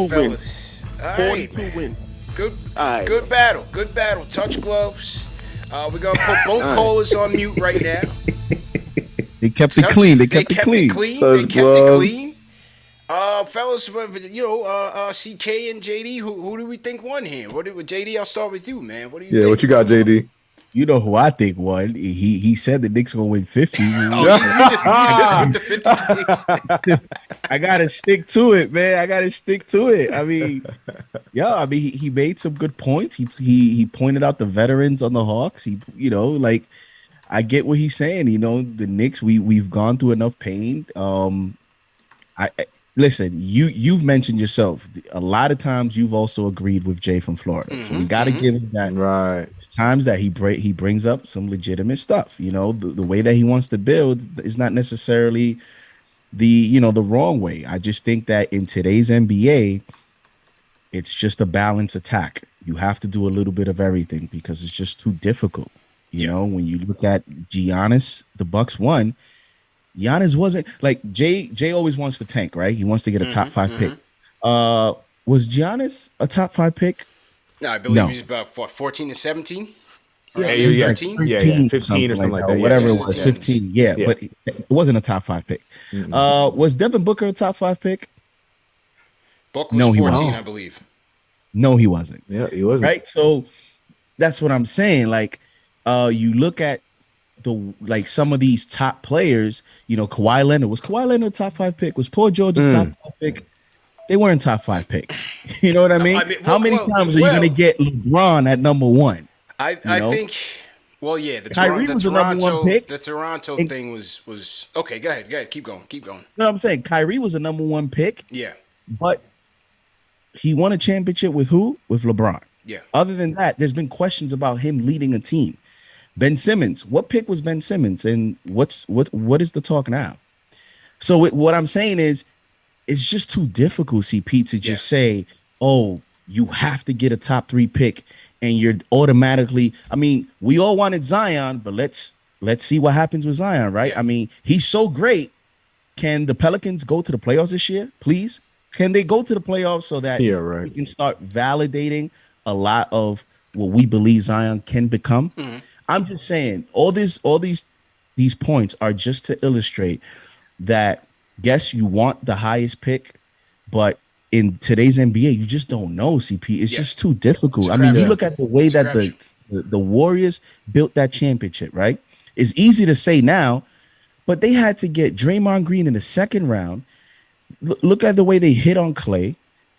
fellas. All right, 42 wins. Good battle. Touch gloves. We're gonna put both callers on mute right now. They kept it clean. They kept it clean. Fellas, CK and JD, who do we think won here? JD, I'll start with you, man. What do you think? Yeah, what you got, JD? You know who I think won. He said the Knicks gonna win 50. You just went to 50 gigs. I gotta stick to it, man. I mean, he made some good points. He pointed out the veterans on the Hawks. I get what he's saying. The Knicks, we've gone through enough pain. Listen, you've mentioned yourself a lot of times. You've also agreed with Jay from Florida, so we got to give him that. Right. Times that he brings up some legitimate stuff. The way that he wants to build is not necessarily the wrong way. I just think that in today's NBA, it's just a balanced attack. You have to do a little bit of everything because it's just too difficult. When you look at Giannis, the Bucks won. Giannis wasn't like Jay always wants to tank, right? He wants to get a top 5 pick. Was Giannis a top 5 pick? No, I believe he was about 14 and 17. Yeah, 13? 15 or something like that. Whatever it was, 15. Yeah, but it wasn't a top 5 pick. Was Devin Booker a top 5 pick? Book was 14, I believe. No, he wasn't. Yeah, he wasn't. Right? So that's what I'm saying. Like, you look at some of these top players, Kawhi Leonard. Was Kawhi Leonard a top 5 pick? Was Paul George a top 5 pick? They weren't top 5 picks. You know what I mean? How many times are you going to get LeBron at number 1? I think. Well, yeah, the Toronto thing was okay. Go ahead. Keep going. You know what I'm saying? Kyrie was a number 1 pick. Yeah, but he won a championship with who? With LeBron. Yeah. Other than that, there's been questions about him leading a team. Ben Simmons. What pick was Ben Simmons? And what is the talk now? So what I'm saying is, it's just too difficult, CP, to just say, oh, you have to get a top 3 pick and you're automatically. I mean, we all wanted Zion, but let's see what happens with Zion, right? I mean, he's so great. Can the Pelicans go to the playoffs this year, please? Can they go to the playoffs so that we can start validating a lot of what we believe Zion can become? Mm-hmm. I'm just saying all these points are just to illustrate that, yes, you want the highest pick, but in today's NBA, you just don't know, CP. It's just too difficult. I mean, you look at the way that the Warriors built that championship, right? It's easy to say now, but they had to get Draymond Green in the second round. Look at the way they hit on Clay.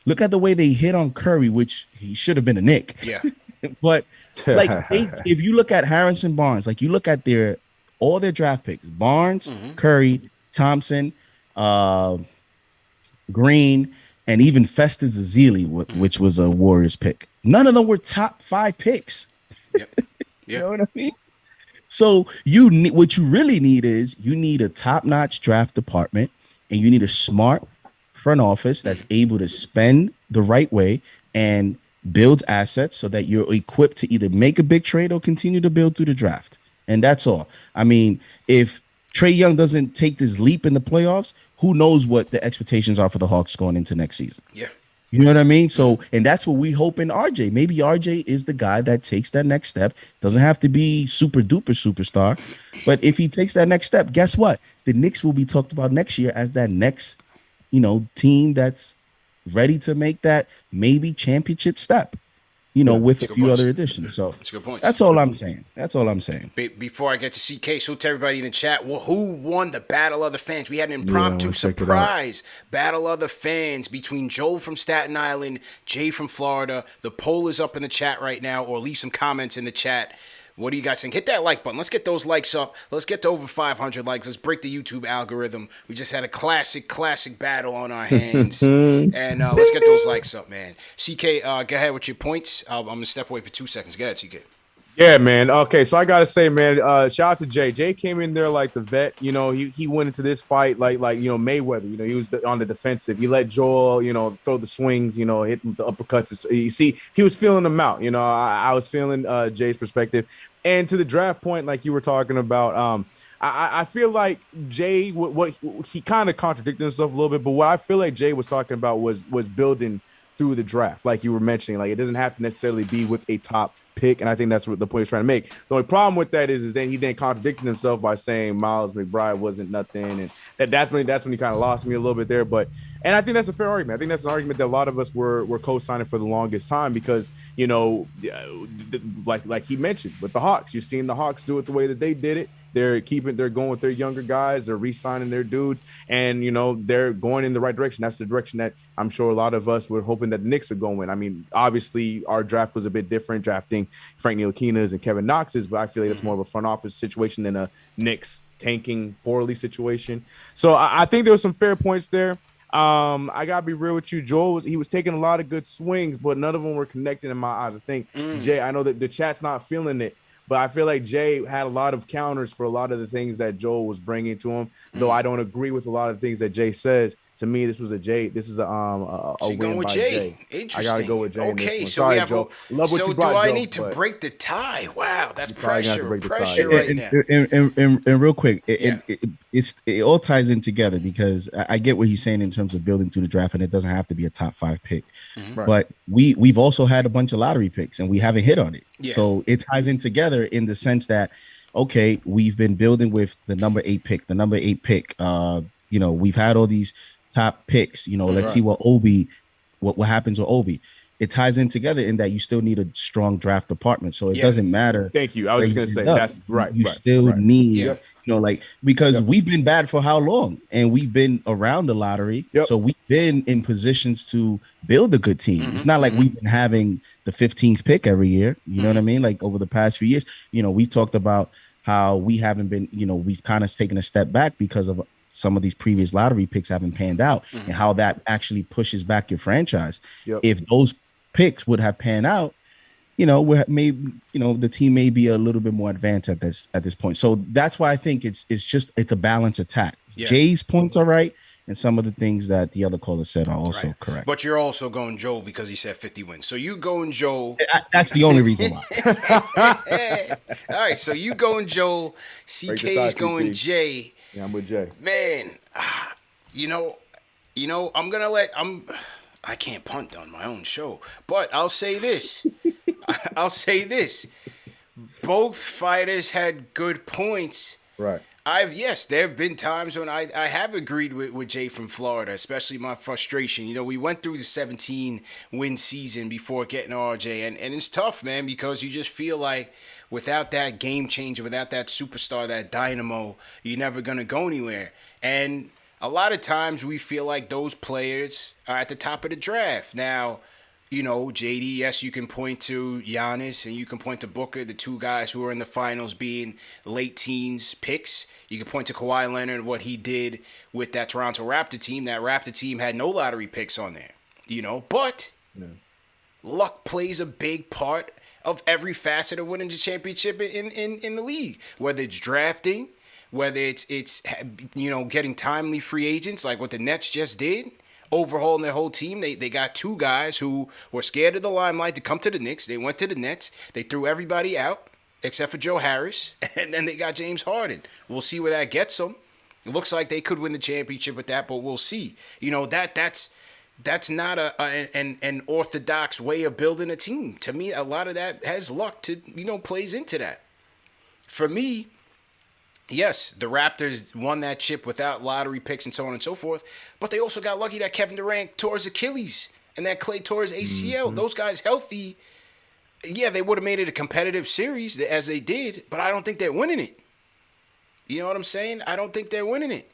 Look at the way they hit on Curry, which he should have been a Knick. Yeah. But if you look at Harrison Barnes, like you look at all their draft picks, Barnes, Curry, Thompson, Green, and even Festus Ezeli, which was a Warriors pick. None of them were top 5 picks. Yep. You know what I mean? So what you really need is you need a top-notch draft department, and you need a smart front office that's able to spend the right way and build assets so that you're equipped to either make a big trade or continue to build through the draft. And that's all. I mean, if Trae Young doesn't take this leap in the playoffs, who knows what the expectations are for the Hawks going into next season? Yeah. You know what I mean? So, and that's what we hope in RJ. Maybe RJ is the guy that takes that next step. Doesn't have to be super duper superstar. But if he takes that next step, guess what? The Knicks will be talked about next year as that next, team that's ready to make that maybe championship step, with a few other additions. So that's a good point. That's all I'm saying. Before I get to CK, so to everybody in the chat, who won the Battle of the Fans? We had an impromptu surprise Battle of the Fans between Joel from Staten Island, Jay from Florida. The poll is up in the chat right now, or leave some comments in the chat. What do you guys think? Hit that like button. Let's get those likes up. Let's get to over 500 likes. Let's break the YouTube algorithm. We just had a classic battle on our hands. And let's get those likes up, man. CK, go ahead with your points. I'm going to step away for 2 seconds. Go ahead, CK. Yeah, man. Okay, so I gotta say, man, shout out to Jay. Jay came in there like the vet. You know, he went into this fight like Mayweather. You know, he was on the defensive. He let Joel, throw the swings. You know, hit the uppercuts. You see, he was feeling them out. You know, I was feeling Jay's perspective. And to the draft point, like you were talking about, I feel like Jay, what he kind of contradicted himself a little bit, but what I feel like Jay was talking about was building through the draft, like you were mentioning. Like, it doesn't have to necessarily be with a top pick, and I think that's what the point he's trying to make. The only problem with that is then he contradicted himself by saying Miles McBride wasn't nothing, and that's when he kind of lost me a little bit there. But and I think that's a fair argument. I think that's an argument that a lot of us were co-signing for the longest time because like he mentioned with the Hawks, you've seen the Hawks do it the way that they did it. They're going with their younger guys. They're re-signing their dudes, and they're going in the right direction. That's the direction that I'm sure a lot of us were hoping that the Knicks would go in. I mean, obviously, our draft was a bit different, drafting Frank Ntilikina's and Kevin Knox's, but I feel like it's more of a front office situation than a Knicks tanking poorly situation. So I think there were some fair points there. I gotta be real with you. Joel was taking a lot of good swings, but none of them were connecting in my eyes. I think Jay, I know that the chat's not feeling it. But I feel like Jay had a lot of counters for a lot of the things that Joel was bringing to him. Though I don't agree with a lot of the things that Jay says. To me, this is a win going with by Jay. Jay. Interesting. I gotta go with Jay. Okay, so sorry, we have Joe. Love what you brought, do I Joe, need to break the tie? Wow, that's pressure right now. And real quick, it all ties in together because I get what he's saying in terms of building through the draft, and it doesn't have to be a top 5 pick. Right. But we've also had a bunch of lottery picks, and we haven't hit on it. Yeah. So it ties in together in the sense that, okay, we've been building with the number 8 pick. We've had all these top picks. Let's see what happens with Obi. It ties in together in that you still need a strong draft department. So it doesn't matter. Thank you. I was just gonna say that's right. You still need, because we've been bad for how long, and we've been around the lottery. Yep. So we've been in positions to build a good team. It's not like we've been having the 15th pick every year. You know what I mean? Like over the past few years, we talked about how we haven't been, we've kind of taken a step back because of some of these previous lottery picks haven't panned out, and how that actually pushes back your franchise. Yep. If those picks would have panned out, the team may be a little bit more advanced at this point. So that's why I think it's a balanced attack. Yeah. Jay's points are right, and some of the things that the other caller said are also correct. But you're also going Joel because he said 50 wins. So you going Joel. That's the only reason why. All right, so you going Joel. CK's going Jay. Yeah, I'm with Jay. Man, I can't punt on my own show, but I'll say this. Both fighters had good points. Right. There have been times when I have agreed with Jay from Florida, especially my frustration. We went through the 17-win season before getting RJ, and it's tough, man, because you just feel like without that game changer, without that superstar, that dynamo, you're never going to go anywhere. And a lot of times we feel like those players are at the top of the draft. Now, JD, yes, you can point to Giannis and you can point to Booker, the two guys who are in the finals being late teens picks. You can point to Kawhi Leonard, what he did with that Toronto Raptor team. That Raptor team had no lottery picks on there, but luck plays a big part of every facet of winning the championship in the league, whether it's drafting, whether it's getting timely free agents like what the Nets just did, overhauling their whole team. They got two guys who were scared of the limelight to come to the Knicks. They went to the Nets. They threw everybody out except for Joe Harris, and then they got James Harden. We'll see where that gets them. It looks like they could win the championship with that, but we'll see. That's not an orthodox way of building a team. To me, a lot of that has luck to plays into that. For me, yes, the Raptors won that chip without lottery picks and so on and so forth, but they also got lucky that Kevin Durant tore his Achilles and that Clay tore his ACL. Those guys healthy, yeah, they would have made it a competitive series as they did, but I don't think they're winning it. You know what I'm saying? I don't think they're winning it.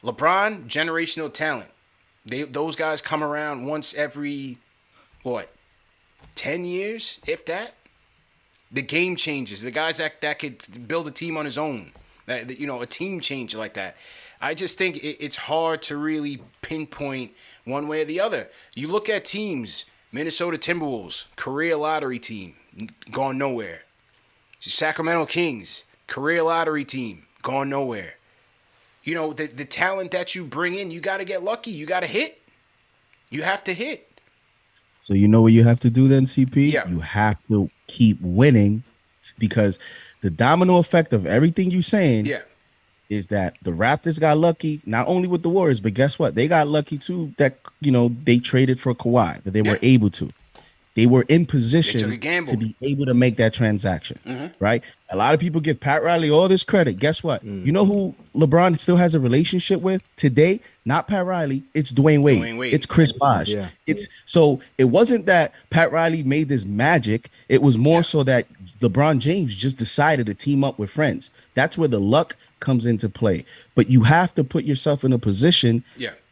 LeBron, generational talent. Those guys come around once every, 10 years, if that? The game changes. The guys that could build a team on his own. A team changer like that. I just think it's hard to really pinpoint one way or the other. You look at teams, Minnesota Timberwolves, career lottery team, gone nowhere. Sacramento Kings, career lottery team, going nowhere. You know, the talent that you bring in, you got to get lucky. You got to hit. You have to hit. So you know what you have to do then, CP? Yeah. You have to keep winning, because the domino effect of everything you're saying is that the Raptors got lucky, not only with the Warriors, but guess what? They got lucky too that, you know, they traded for Kawhi, that they were able to. They were in position to be able to make that transaction, right? A lot of people give Pat Riley all this credit. Guess what? You know who LeBron still has a relationship with today? Not Pat Riley. It's Dwayne Wade. It's Chris Bosh. Yeah. So it wasn't that Pat Riley made this magic. It was more so that LeBron James just decided to team up with friends. That's where the luck comes into play. But you have to put yourself in a position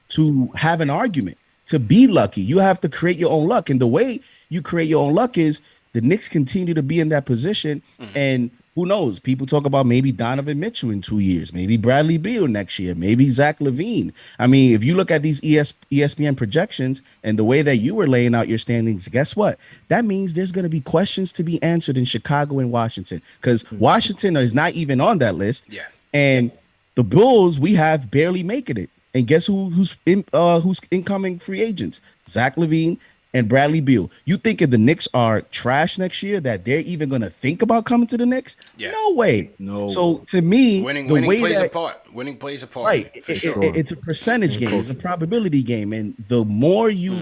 to have an argument, to be lucky. You have to create your own luck. And the way you create your own luck is the Knicks continue to be in that position. And who knows? People talk about maybe Donovan Mitchell in 2 years, maybe Bradley Beal next year, maybe Zach LaVine. I mean, if you look at these ESPN projections and the way that you were laying out your standings, guess what? That means there's going to be questions to be answered in Chicago and Washington, because Washington is not even on that list. And the Bulls, we have barely making it. And guess who's incoming free agents? Zach LaVine and Bradley Beal. You think if the Knicks are trash next year that they're even going to think about coming to the Knicks? No way. No. So to me, winning plays a part. Winning plays a part. Right. It's a percentage game. It's a probability game. And the more you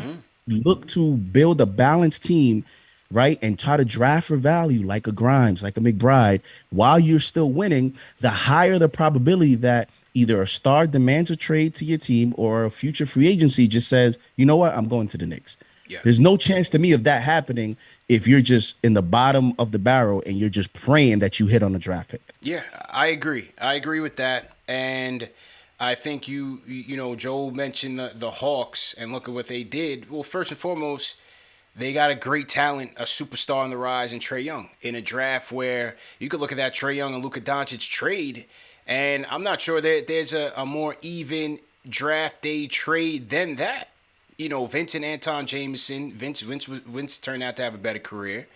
look to build a balanced team, right, and try to draft for value like a Grimes, like a McBride, while you're still winning, the higher the probability that either a star demands a trade to your team or a future free agency just says, you know what, I'm going to the Knicks. There's no chance to me of that happening if you're just in the bottom of the barrel and you're just praying that you hit on a draft pick. Yeah, I agree. I agree with that. And I think you know, Joel mentioned the Hawks, and look at what they did. Well, first and foremost, they got a great talent, a superstar on the rise in Trae Young, in a draft where you could look at that Trae Young and Luka Doncic trade, and I'm not sure that there's a more even draft day trade than that. You know, Vince and Anton Jameson. Vince turned out to have a better career.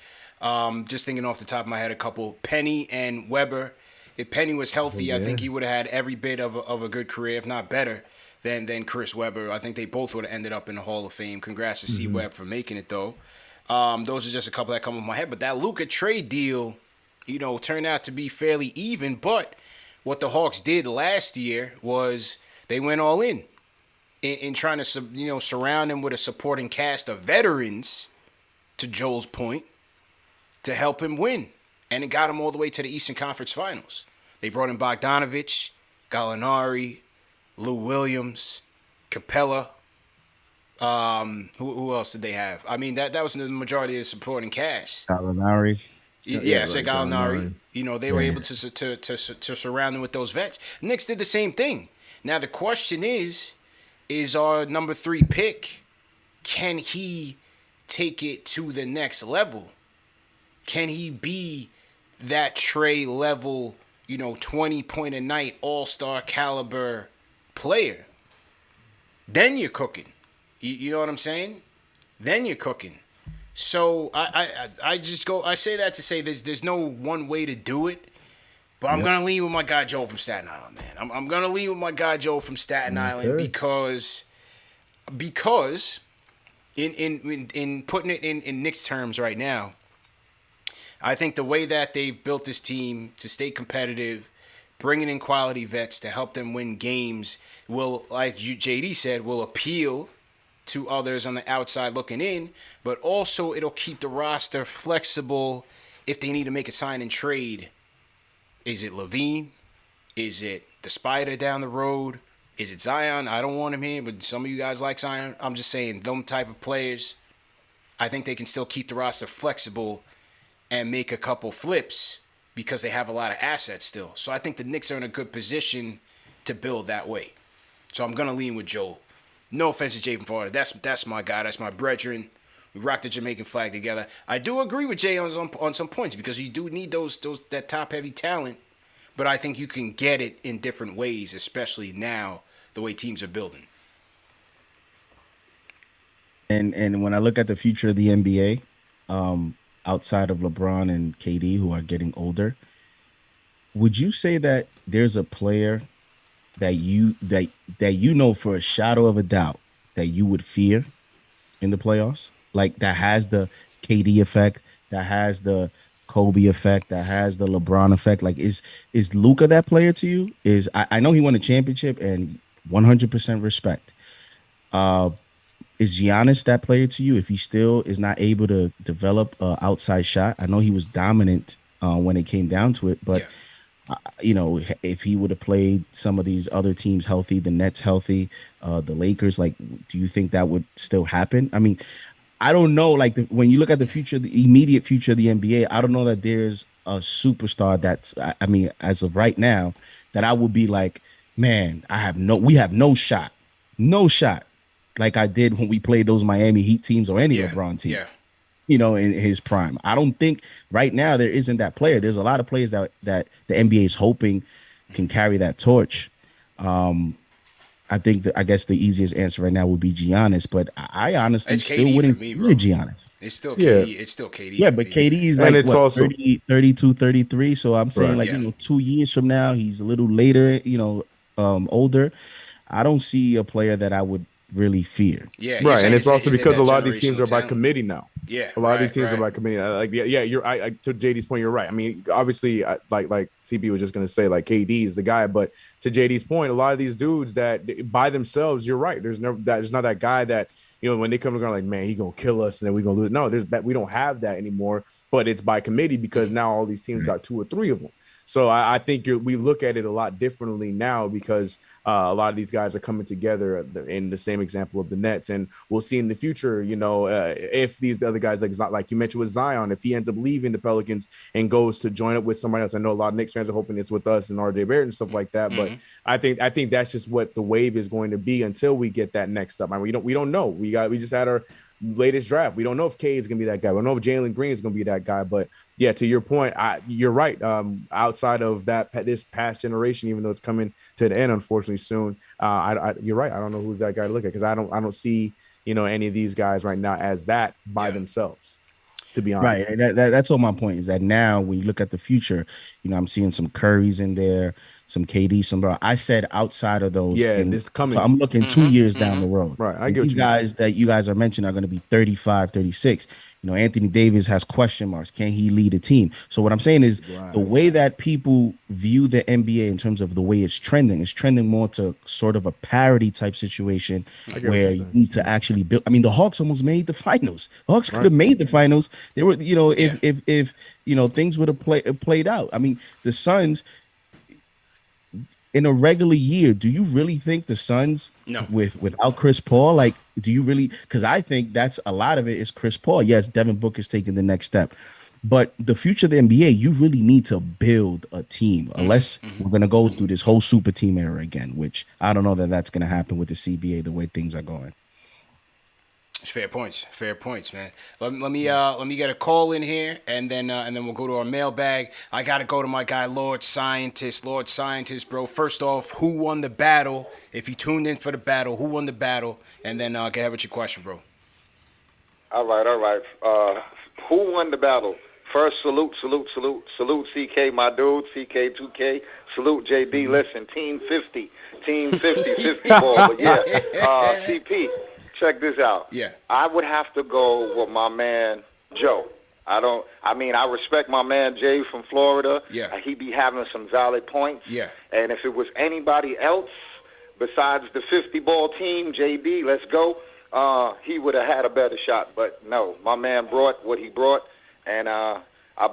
Just thinking off the top of my head, a couple. Penny and Weber. If Penny was healthy, I think he would have had every bit of a good career, if not better, than Chris Webber. I think they both would have ended up in the Hall of Fame. Congrats to C. Webb for making it, though. Those are just a couple that come to my head. But that Luka trade deal, you know, turned out to be fairly even. But what the Hawks did last year was they went all in trying to, you know, surround him with a supporting cast of veterans, to Joel's point, to help him win. And it got him all the way to the Eastern Conference Finals. They brought in Bogdanovich, Gallinari, Lou Williams, Capella. Who else did they have? I mean, that was the majority of the supporting cast. Gallinari. Yeah, I said Gallinari. You know, they were able to surround him with those vets. Knicks did the same thing. Now, the question is our number 3 pick, can he take it to the next level? Can he be that Trae level, you know, 20-point a night, all-star caliber player? Then you're cooking. You know what I'm saying? Then you're cooking. So I say that to say there's no one way to do it. But I'm going to lean with my guy Joe from Staten Island, man. I'm going to lean with my guy Joe from Staten Island because in putting it in Knicks terms right now, I think the way that they've built this team to stay competitive, bringing in quality vets to help them win games will, like JD said, will appeal to others on the outside looking in, but also it'll keep the roster flexible if they need to make a sign and trade. Is it LaVine? Is it the Spider down the road? Is it Zion? I don't want him here, but some of you guys like Zion. I'm just saying, them type of players, I think they can still keep the roster flexible and make a couple flips because they have a lot of assets still. So I think the Knicks are in a good position to build that way. So I'm going to lean with Joe. No offense to Jay from Florida. That's my guy. That's my brethren. We rock the Jamaican flag together. I do agree with Jay on some points because you do need that top-heavy talent, but I think you can get it in different ways, especially now, the way teams are building. And when I look at the future of the NBA, outside of LeBron and KD who are getting older, would you say that there's a player that you know for a shadow of a doubt that you would fear in the playoffs? Like that has the KD effect, that has the Kobe effect, that has the LeBron effect. Like is Luka that player to you? I know he won a championship and 100% respect. Uh, is Giannis that player to you if he still is not able to develop a outside shot? I know he was dominant when it came down to it, but Yeah. if he would have played some of these other teams healthy, the Nets healthy, the Lakers, like, do you think that would still happen? I mean, I don't know. Like when you look at the future, the immediate future of the NBA, I don't know that there's a superstar that's. I mean, as of right now, that I would be like, man, we have no shot, like I did when we played those Miami Heat teams or any Yeah. LeBron team. Yeah. In his prime. I don't think right now there isn't that player. There's a lot of players that the NBA is hoping can carry that torch. I think I guess the easiest answer right now would be Giannis, but I honestly It's still KD wouldn't for me, fear bro. Giannis. It's still Yeah. KD. It's still KD. Yeah, for but me, KD is And like it's what, also 30, 32, 33. So I'm saying Right. like, Yeah. 2 years from now, he's a little later, older. I don't see a player that I would really fear. Yeah. You're Right, saying and it's also is it because that a lot of these teams generational are by talent? committee now. Yeah. A lot of these right, teams are by committee. Like, you're. To JD's point, you're right. I mean, obviously, like CB was just gonna say, like KD is the guy, but to JD's point, a lot of these dudes that by themselves, you're right. There's not that guy that when they come together, like, man, he gonna kill us and then we gonna lose. No, there's that. We don't have that anymore. But it's by committee because now all these teams got 2 or 3 of them. So I think we look at it a lot differently now because a lot of these guys are coming together in the same example of the Nets. And we'll see in the future, if these other guys, like you mentioned with Zion, if he ends up leaving the Pelicans and goes to join up with somebody else. I know a lot of Knicks fans are hoping it's with us and RJ Barrett and stuff like that. But I think that's just what the wave is going to be until we get that next up. I mean, we don't know. We just had our latest draft. We don't know if Cade is going to be that guy. We don't know if Jalen Green is going to be that guy. But yeah, to your point, you're right. Outside of this past generation, even though it's coming to the end, unfortunately soon, you're right. I don't know who's that guy to look at because I don't see any of these guys right now as that by themselves. To be honest, right. That's all my point is that now when you look at the future, I'm seeing some Currys in there, some KD, some bro. I said outside of those, this coming. I'm looking 2 years down the road. Right, I And get what these you mean. guys that you guys are mentioning are going to be 35, 36. Anthony Davis has question marks. Can he lead a team? So what I'm saying is the way that people view the NBA in terms of the way it's trending more to sort of a parity type situation where you need to actually build. I mean, the Hawks almost made the finals. The Hawks could have made the finals. They were, if things would have played out. I mean, the Suns in a regular year, do you really think the Suns without Chris Paul, like, do you really? Because I think that's a lot of it is Chris Paul. Yes, Devin Booker's taking the next step, but the future of the NBA, you really need to build a team. Unless we're gonna go through this whole super team era again, which I don't know that that's gonna happen with the CBA the way things are going. It's fair points, man. Let me get a call in here, and then we'll go to our mailbag. I gotta go to my guy, Lord Scientist, bro. First off, who won the battle? If you tuned in for the battle, who won the battle? And then go ahead with your question, bro. All right. Who won the battle? First, salute, CK, my dude, CK2K. Salute, JD. Listen, Team 50 ball. But yeah, CP. Check this out. Yeah. I would have to go with my man Joe. I respect my man Jay from Florida. Yeah. He be having some valid points. Yeah. And if it was anybody else besides the 50 ball team, JD, let's go, he would have had a better shot. But no, my man brought what he brought, and I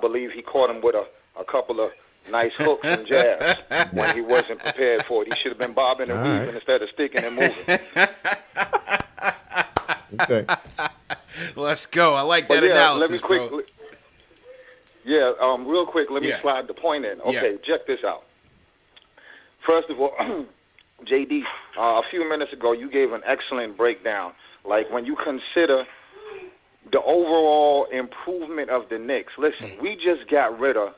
believe he caught him with a couple of nice hooks and jabs when he wasn't prepared for it. He should have been bobbing and weaving instead of sticking and moving. Okay. Let's go. I like that analysis, bro. Real quick, let me slide the point in. Okay, check this out. First of all, JD, a few minutes ago, you gave an excellent breakdown. Like, when you consider the overall improvement of the Knicks, listen, we just got rid of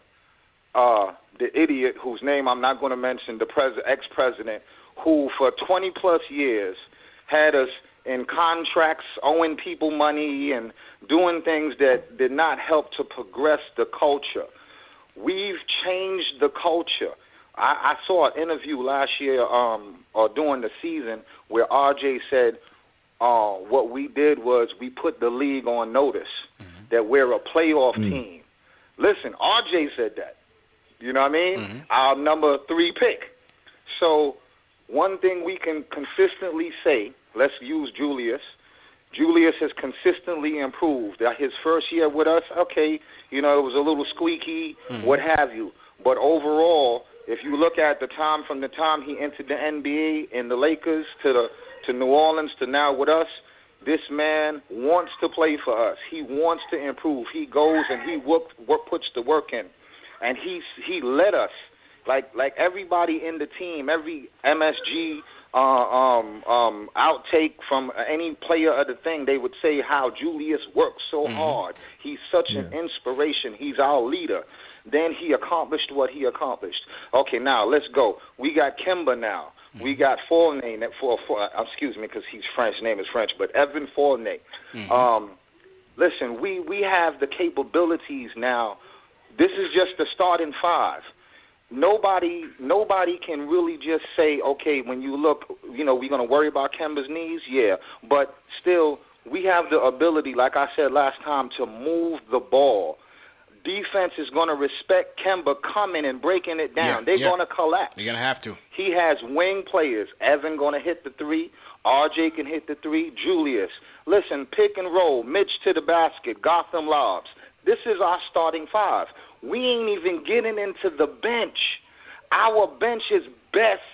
the idiot whose name I'm not going to mention, the ex-president, who for 20-plus years had us in contracts, owing people money, and doing things that did not help to progress the culture. We've changed the culture. I saw an interview last year or during the season where RJ said what we did was we put the league on notice that we're a playoff team. Listen, RJ said that. You know what I mean? Our number 3 pick. So one thing we can consistently say, let's use Julius. Julius has consistently improved. His first year with us, okay, it was a little squeaky, what have you. But overall, if you look at the time from the time he entered the NBA in the Lakers to New Orleans to now with us, this man wants to play for us. He wants to improve. He goes and he puts the work in. And he led us, like everybody in the team, every MSG outtake from any player of the thing, they would say how Julius works so hard. He's such an inspiration. He's our leader. Then he accomplished what he accomplished. Okay, now let's go. We got Kemba now. We got Fournier, excuse me, because he's French. Name is French, but Evan Fournier. Listen, we have the capabilities now. This is just the starting 5. Nobody can really just say, okay, when you look, we're going to worry about Kemba's knees, but still, we have the ability, like I said last time, to move the ball. Defense is going to respect Kemba coming and breaking it down. They're going to collapse. You're going to have to. He has wing players. Evan going to hit the 3. RJ can hit the 3. Julius. Listen, pick and roll. Mitch to the basket. Gotham lobs. This is our starting 5. We ain't even getting into the bench. Our bench is best.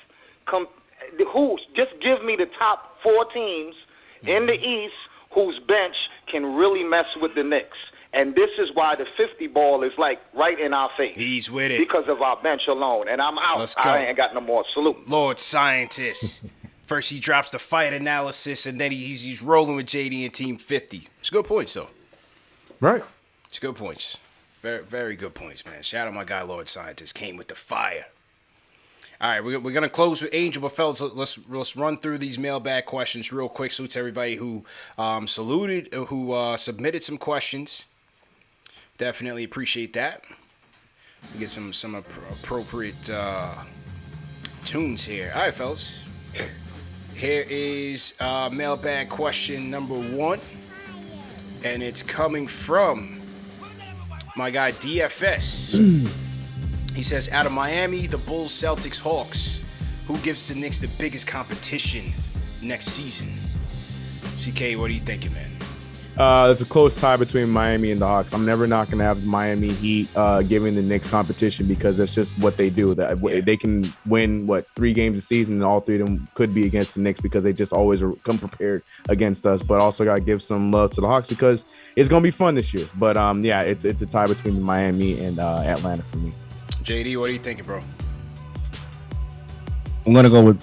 Just give me the top 4 teams in the East whose bench can really mess with the Knicks. And this is why the 50 ball is like right in our face. He's with it. Because of our bench alone. And I'm out. Let's go. I ain't got no more. Salute. Lord Scientist. First he drops the fight analysis, and then he's rolling with JD and Team 50. It's good points, though. Right. It's good points. Very, very good points, man. Shout out my guy, Lord Scientist. Came with the fire. All right, we're going to close with Angel, but fellas, let's run through these mailbag questions real quick. Salute to everybody who submitted some questions. Definitely appreciate that. We get some appropriate tunes here. All right, fellas. Here is mailbag question number 1, and it's coming from my guy DFS. He says, out of Miami, the Bulls, Celtics, Hawks, who gives the Knicks the biggest competition next season? CK, what are you thinking, man? It's a close tie between Miami and the Hawks. I'm never not going to have the Miami Heat giving the Knicks competition because that's just what they do. They can win, 3 games a season, and all 3 of them could be against the Knicks because they just always come prepared against us. But also got to give some love to the Hawks because it's going to be fun this year. But, it's a tie between Miami and Atlanta for me. JD, what are you thinking, bro? I'm gonna go with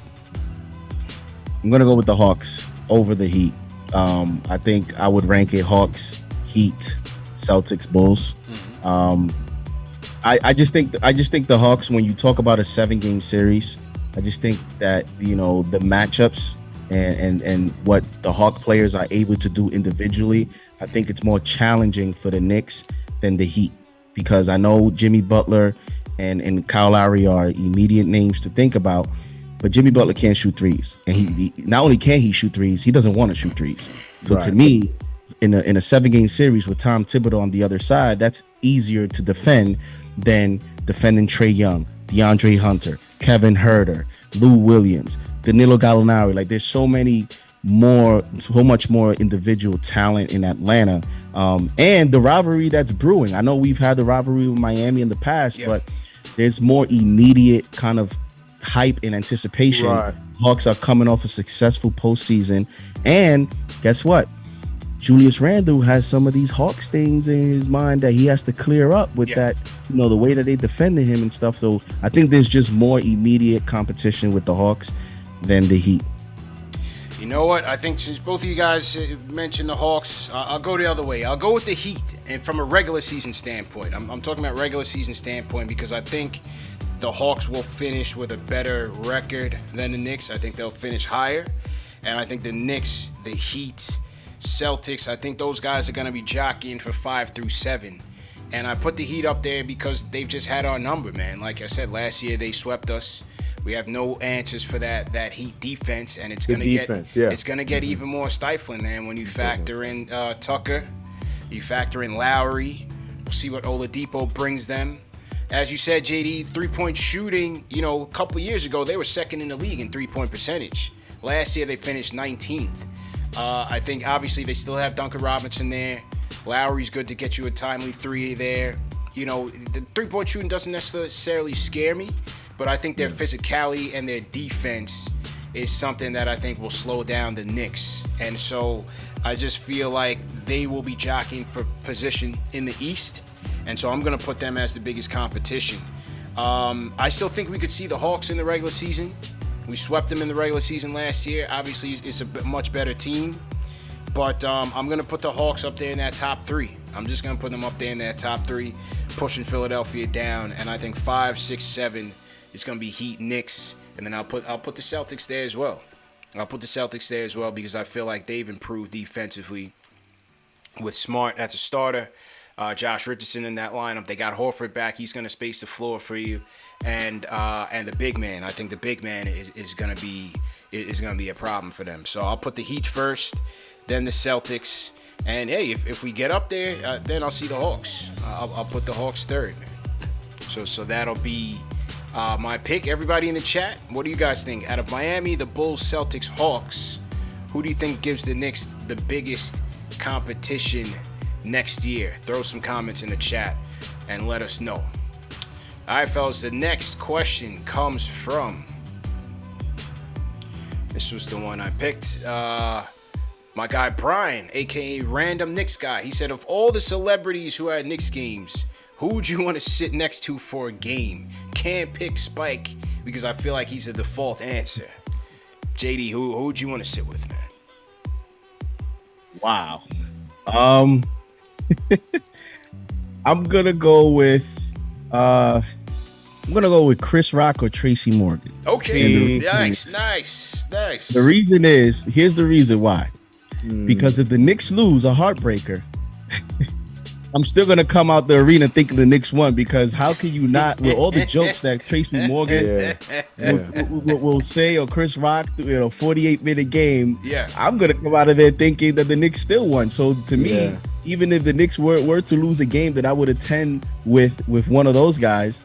the Hawks over the Heat. I think I would rank it Hawks, Heat, Celtics, Bulls. I just think the Hawks, when you talk about a 7-game series, I just think that the matchups and what the Hawk players are able to do individually, I think it's more challenging for the Knicks than the Heat, because I know Jimmy Butler and Kyle Lowry are immediate names to think about, but Jimmy Butler can't shoot threes, and he not only can he shoot threes, he doesn't want to shoot threes. So to me, in a 7-game series with Tom Thibodeau on the other side, that's easier to defend than defending Trae Young, DeAndre Hunter, Kevin Huerter, Lou Williams, Danilo Gallinari. Like, there's so much more individual talent in Atlanta, and the rivalry that's brewing. I know we've had the rivalry with Miami in the past, but there's more immediate kind of hype and anticipation. Right. Hawks are coming off a successful postseason, and guess what? Julius Randle has some of these Hawks things in his mind that he has to clear up with that, the way that they defended him and stuff. So I think there's just more immediate competition with the Hawks than the Heat. You know what? I think since both of you guys mentioned the Hawks, I'll go the other way. I'll go with the Heat, and from a regular season standpoint. I'm talking about regular season standpoint because I think the Hawks will finish with a better record than the Knicks. I think they'll finish higher. And I think the Knicks, the Heat, Celtics. I think those guys are going to be jockeying for 5 through 7. And I put the Heat up there because they've just had our number, man. Like I said, last year they swept us. We have no answers for that Heat defense, and it's gonna get even more stifling, man. When you factor in Tucker, you factor in Lowry. We'll see what Oladipo brings them. As you said, JD, 3-point shooting. A couple years ago they were second in the league in 3-point percentage. Last year they finished 19th. I think obviously they still have Duncan Robinson there. Lowry's good to get you a timely 3 there. The 3-point shooting doesn't necessarily scare me. But I think their physicality and their defense is something that I think will slow down the Knicks. And so I just feel like they will be jockeying for position in the East. And so I'm going to put them as the biggest competition. I still think we could see the Hawks in the regular season. We swept them in the regular season last year. Obviously, it's a much better team. But I'm going to put the Hawks up there in that top 3. I'm just going to put them up there in that top 3, pushing Philadelphia down. And I think 5, 6, 7... it's going to be Heat, Knicks, and then I'll put the Celtics there as well. Because I feel like they've improved defensively with Smart as a starter, Josh Richardson in that lineup. They got Horford back. He's going to space the floor for you, and the big man. I think the big man is going to be a problem for them. So I'll put the Heat first, then the Celtics, and hey, if we get up there, then I'll see the Hawks. I'll put the Hawks third, man. So that'll be my pick. Everybody in the chat, what do you guys think? Out of Miami, the Bulls, Celtics, Hawks, who do you think gives the Knicks the biggest competition next year? Throw some comments in the chat and let us know. All right, fellas, the next question comes from, this was the one I picked, my guy Brian, aka Random Knicks Guy. He said, of all the celebrities who are at Knicks games, who would you want to sit next to for a game? Can't pick Spike because I feel like he's a default answer. JD, who would you want to sit with, man? Wow. I'm gonna go with Chris Rock or Tracy Morgan. Okay, nice. The reason is, here's the reason why. Because if the Knicks lose a heartbreaker, I'm still gonna come out the arena thinking the Knicks won, because how can you not, with all the jokes that Tracy Morgan will say, or Chris Rock, 48-minute game, I'm gonna come out of there thinking that the Knicks still won. So to me, even if the Knicks were to lose a game that I would attend with one of those guys,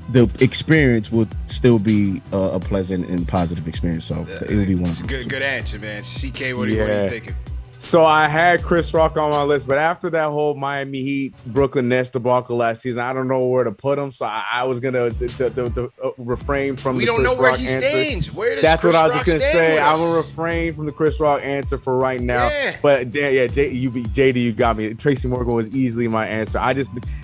the experience would still be a pleasant and positive experience. So it would be one. It's a good answer, man. CK, what are you thinking? So I had Chris Rock on my list, but after that whole Miami Heat Brooklyn Nets debacle last season, I don't know where to put him. So I was gonna refrain from. We the don't Chris know where Rock he answer. stands. Where does That's Chris what I was Rock just gonna stand say. with I'm us? gonna refrain from the Chris Rock answer for right now. Yeah. But JD, you got me. Tracy Morgan was easily my answer.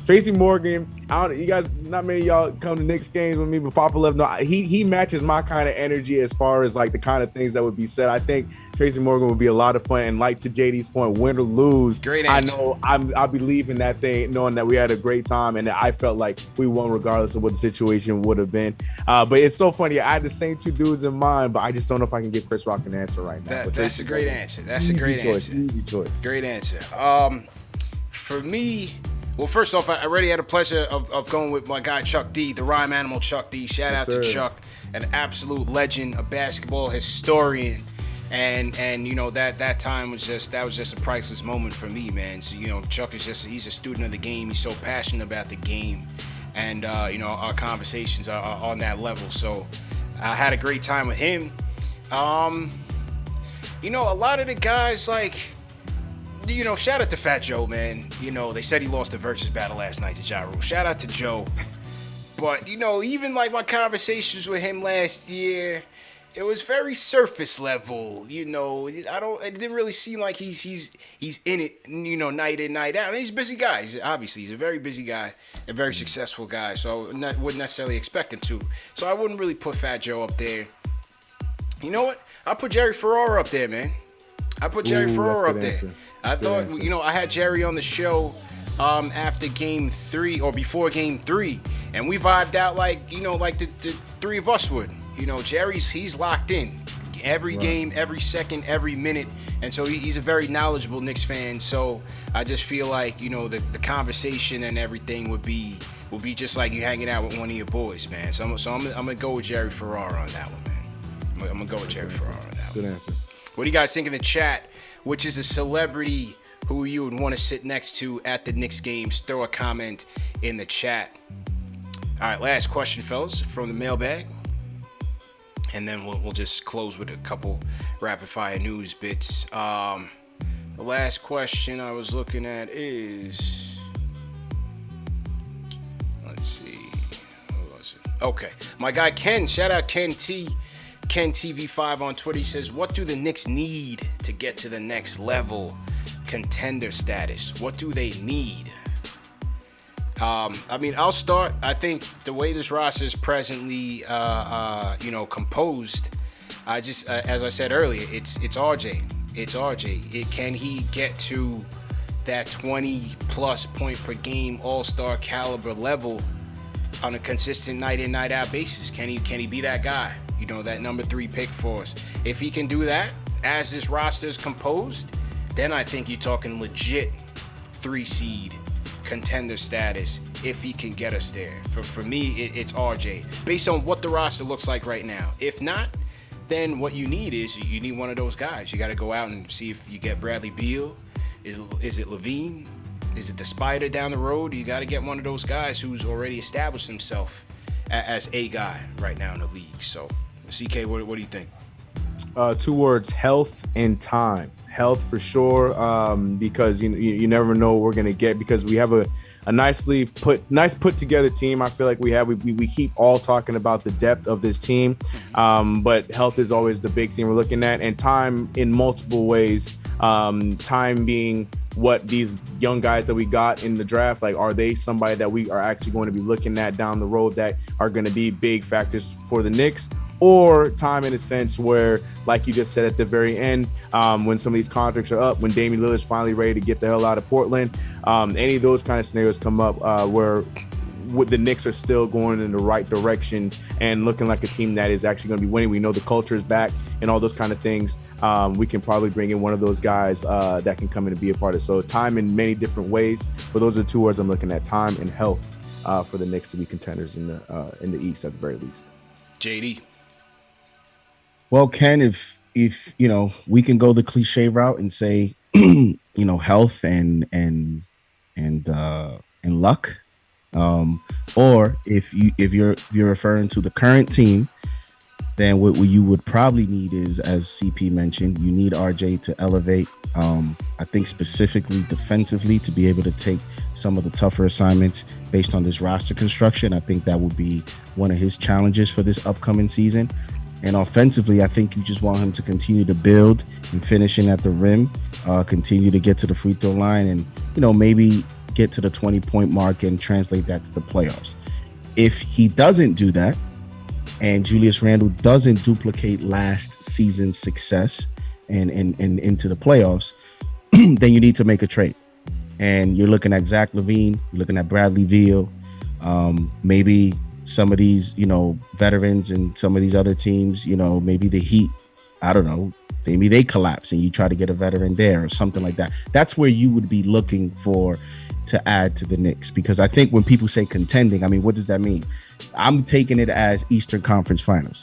Tracy Morgan. You guys, not many of y'all come to Knicks games with me, but Papa Love, no, he matches my kind of energy as far as like the kind of things that would be said. I think Tracy Morgan would be a lot of fun, and like to JD's point, win or lose, great answer. I know I'll be leaving that thing knowing that we had a great time and that I felt like we won regardless of what the situation would have been. But it's so funny. I had the same two dudes in mind, but I just don't know if I can give Chris Rock an answer right now. That's a great answer. Easy choice. Great answer. For me, well, first off, I already had a pleasure of going with my guy Chuck D, the rhyme animal Chuck D. Shout out to Chuck, an absolute legend, a basketball historian. And that time was just a priceless moment for me, man. So Chuck is he's a student of the game. He's so passionate about the game, and our conversations are on that level. So I had a great time with him. A lot of the guys, like, shout out to Fat Joe, man. They said he lost the versus battle last night to Ja Rule. Shout out to Joe. But even like my conversations with him last year, it was very surface level. It didn't really seem like he's in it, night in, night out. And he's a busy guy. He's a very busy guy, a very successful guy. So I wouldn't necessarily expect him to. So I wouldn't really put Fat Joe up there. You know what? I'll put Jerry Ferrara up there, man. I put Jerry Ferrara up there. Answer. I thought, I had Jerry on the show after game 3 or before game 3, and we vibed out like the three of us would. Jerry's, he's locked in. every game, every second, every minute, and so he's a very knowledgeable Knicks fan. So I just feel like the conversation and everything would be just like you hanging out with one of your boys, man. So I'm gonna go with Jerry Ferrara on that one, man. I'm gonna go with Jerry Ferrara on that one. Good answer. What do you guys think in the chat? Which is the celebrity who you would want to sit next to at the Knicks games? Throw a comment in the chat. All right, last question, fellas, from the mailbag. And then we'll just close with a couple rapid-fire news bits. The last question I was looking at is... Let's see. What was it? Okay. My guy Ken, shout out Ken TV5 on Twitter. He says, what do the Knicks need to get to the next level? Contender status. What do they need? I'll start. I think the way this roster is presently, composed, as I said earlier, it's RJ. It's RJ. Can he get to that 20-plus point per game All-Star caliber level on a consistent night in, night out basis? Can he be that guy? That number 3 pick for us. If he can do that, as this roster is composed, then I think you're talking legit 3 seed contender status if he can get us there. For me, it's RJ based on what the roster looks like right now. If not, then what you need is you need one of those guys. You got to go out and see if you get Bradley Beal. Is it Levine? Is it the Spider down the road? You got to get one of those guys who's already established himself as a guy right now in the league. So, CK, what do you think? 2 words: health and time. Health for sure, because you never know what we're gonna get, because we have a nice put together team. I feel like we keep all talking about the depth of this team, but health is always the big thing we're looking at, and time in multiple ways. Time being what these young guys that we got in the draft, like, are they somebody that we are actually going to be looking at down the road that are going to be big factors for the Knicks? Or time in a sense where, like you just said at the very end, when some of these contracts are up, when Damian Lillard's finally ready to get the hell out of Portland, any of those kind of scenarios come up where the Knicks are still going in the right direction and looking like a team that is actually going to be winning. We know the culture is back and all those kind of things. We can probably bring in one of those guys that can come in and be a part of it. So time in many different ways, but those are 2 words I'm looking at: time and health for the Knicks to be contenders in the East at the very least. JD. Well, Ken, if we can go the cliche route and say, health and luck, or if you're referring to the current team, then what you would probably need is, as CP mentioned, you need RJ to elevate. I think specifically defensively to be able to take some of the tougher assignments based on this roster construction. I think that would be one of his challenges for this upcoming season. And offensively, I think you just want him to continue to build and finishing at the rim, continue to get to the free throw line, and maybe get to the 20-point mark and translate that to the playoffs. If he doesn't do that, and Julius Randle doesn't duplicate last season's success and into the playoffs, then you need to make a trade. And you're looking at Zach LaVine, you're looking at Bradley Beal, maybe some of these, veterans and some of these other teams, maybe the Heat, I don't know, maybe they collapse and you try to get a veteran there or something like that. That's where you would be looking for to add to the Knicks, because I think when people say contending, what does that mean? I'm taking it as Eastern Conference Finals.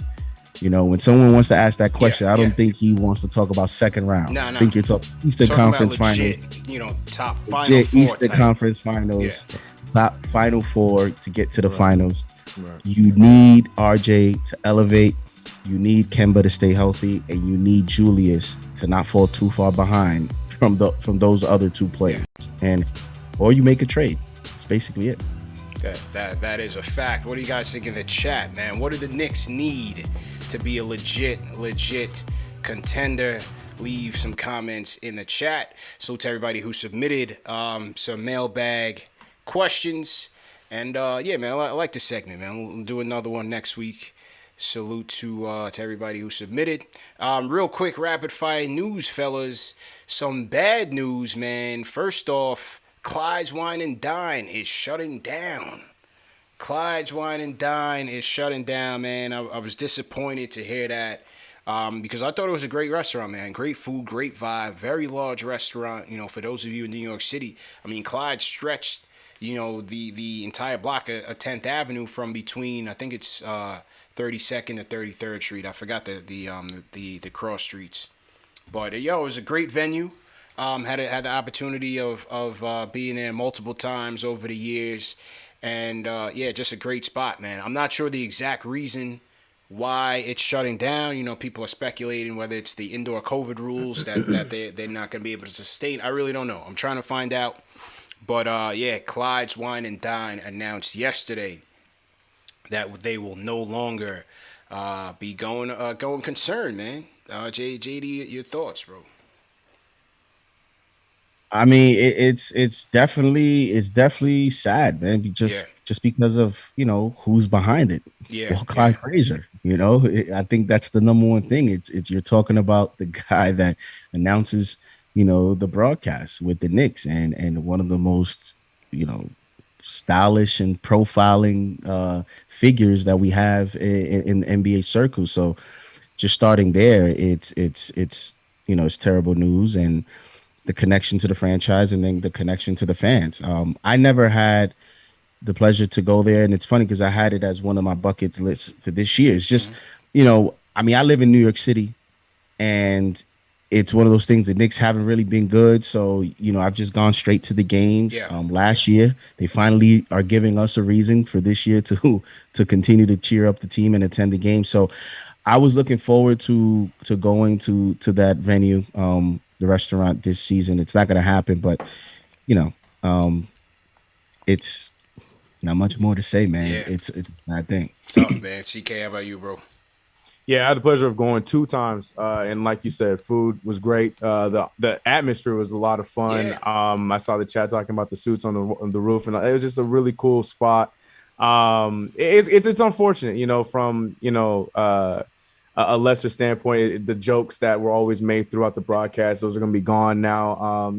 When someone wants to ask that question, I don't think he wants to talk about second round. No. I think you're talking Eastern Conference legit, Finals. Top Final Four Eastern type. Conference Finals, top Final Four to get to the finals. Right. You need RJ to elevate. You need Kemba to stay healthy, and you need Julius to not fall too far behind from those other 2 players. Or you make a trade. That's basically it. That is a fact. What do you guys think in the chat, man? What do the Knicks need to be a legit contender? Leave some comments in the chat. So to everybody who submitted some mailbag questions. And man, I like this segment, man. We'll do another one next week. Salute to everybody who submitted. Real quick, rapid fire news, fellas. Some bad news, man. First off, Clyde's Wine and Dine is shutting down. Clyde's Wine and Dine is shutting down, man. I was disappointed to hear that. because I thought it was a great restaurant, man. Great food, great vibe, very large restaurant. For those of you in New York City, I mean, Clyde stretched, the entire block of 10th Avenue from between, I think it's 32nd to 33rd Street. I forgot the cross streets, but it was a great venue. Had the opportunity of being there multiple times over the years, and just a great spot, man. I'm not sure the exact reason why it's shutting down. People are speculating whether it's the indoor COVID rules that they're not going to be able to sustain. I really don't know. I'm trying to find out. But Clyde's Wine and Dine announced yesterday that they will no longer be going concern, man. JD, your thoughts, bro? I mean, it's definitely sad, man. Just because of who's behind it. Yeah, Clyde Frazier. I think that's the number one thing. It's you're talking about the guy that announces the broadcast with the Knicks and one of the most stylish and profiling figures that we have in the NBA circle. So just starting there, it's terrible news, and the connection to the franchise and then the connection to the fans. I never had the pleasure to go there, and it's funny because I had it as one of my buckets lists for this year. It's just, I live in New York City, and it's one of those things. The Knicks haven't really been good, so I've just gone straight to the games. Yeah. Last year, they finally are giving us a reason for this year to continue to cheer up the team and attend the game. So I was looking forward to going to that venue, the restaurant this season. It's not going to happen, but it's not much more to say, man. Yeah. It's a sad thing. Tough, man. CK, how about you, bro? Yeah, I had the pleasure of going 2 times, and like you said, food was great. The atmosphere was a lot of fun. Yeah. I saw the chat talking about the suits on the roof, and it was just a really cool spot. It's unfortunate, from a lesser standpoint. The jokes that were always made throughout the broadcast, those are going to be gone now.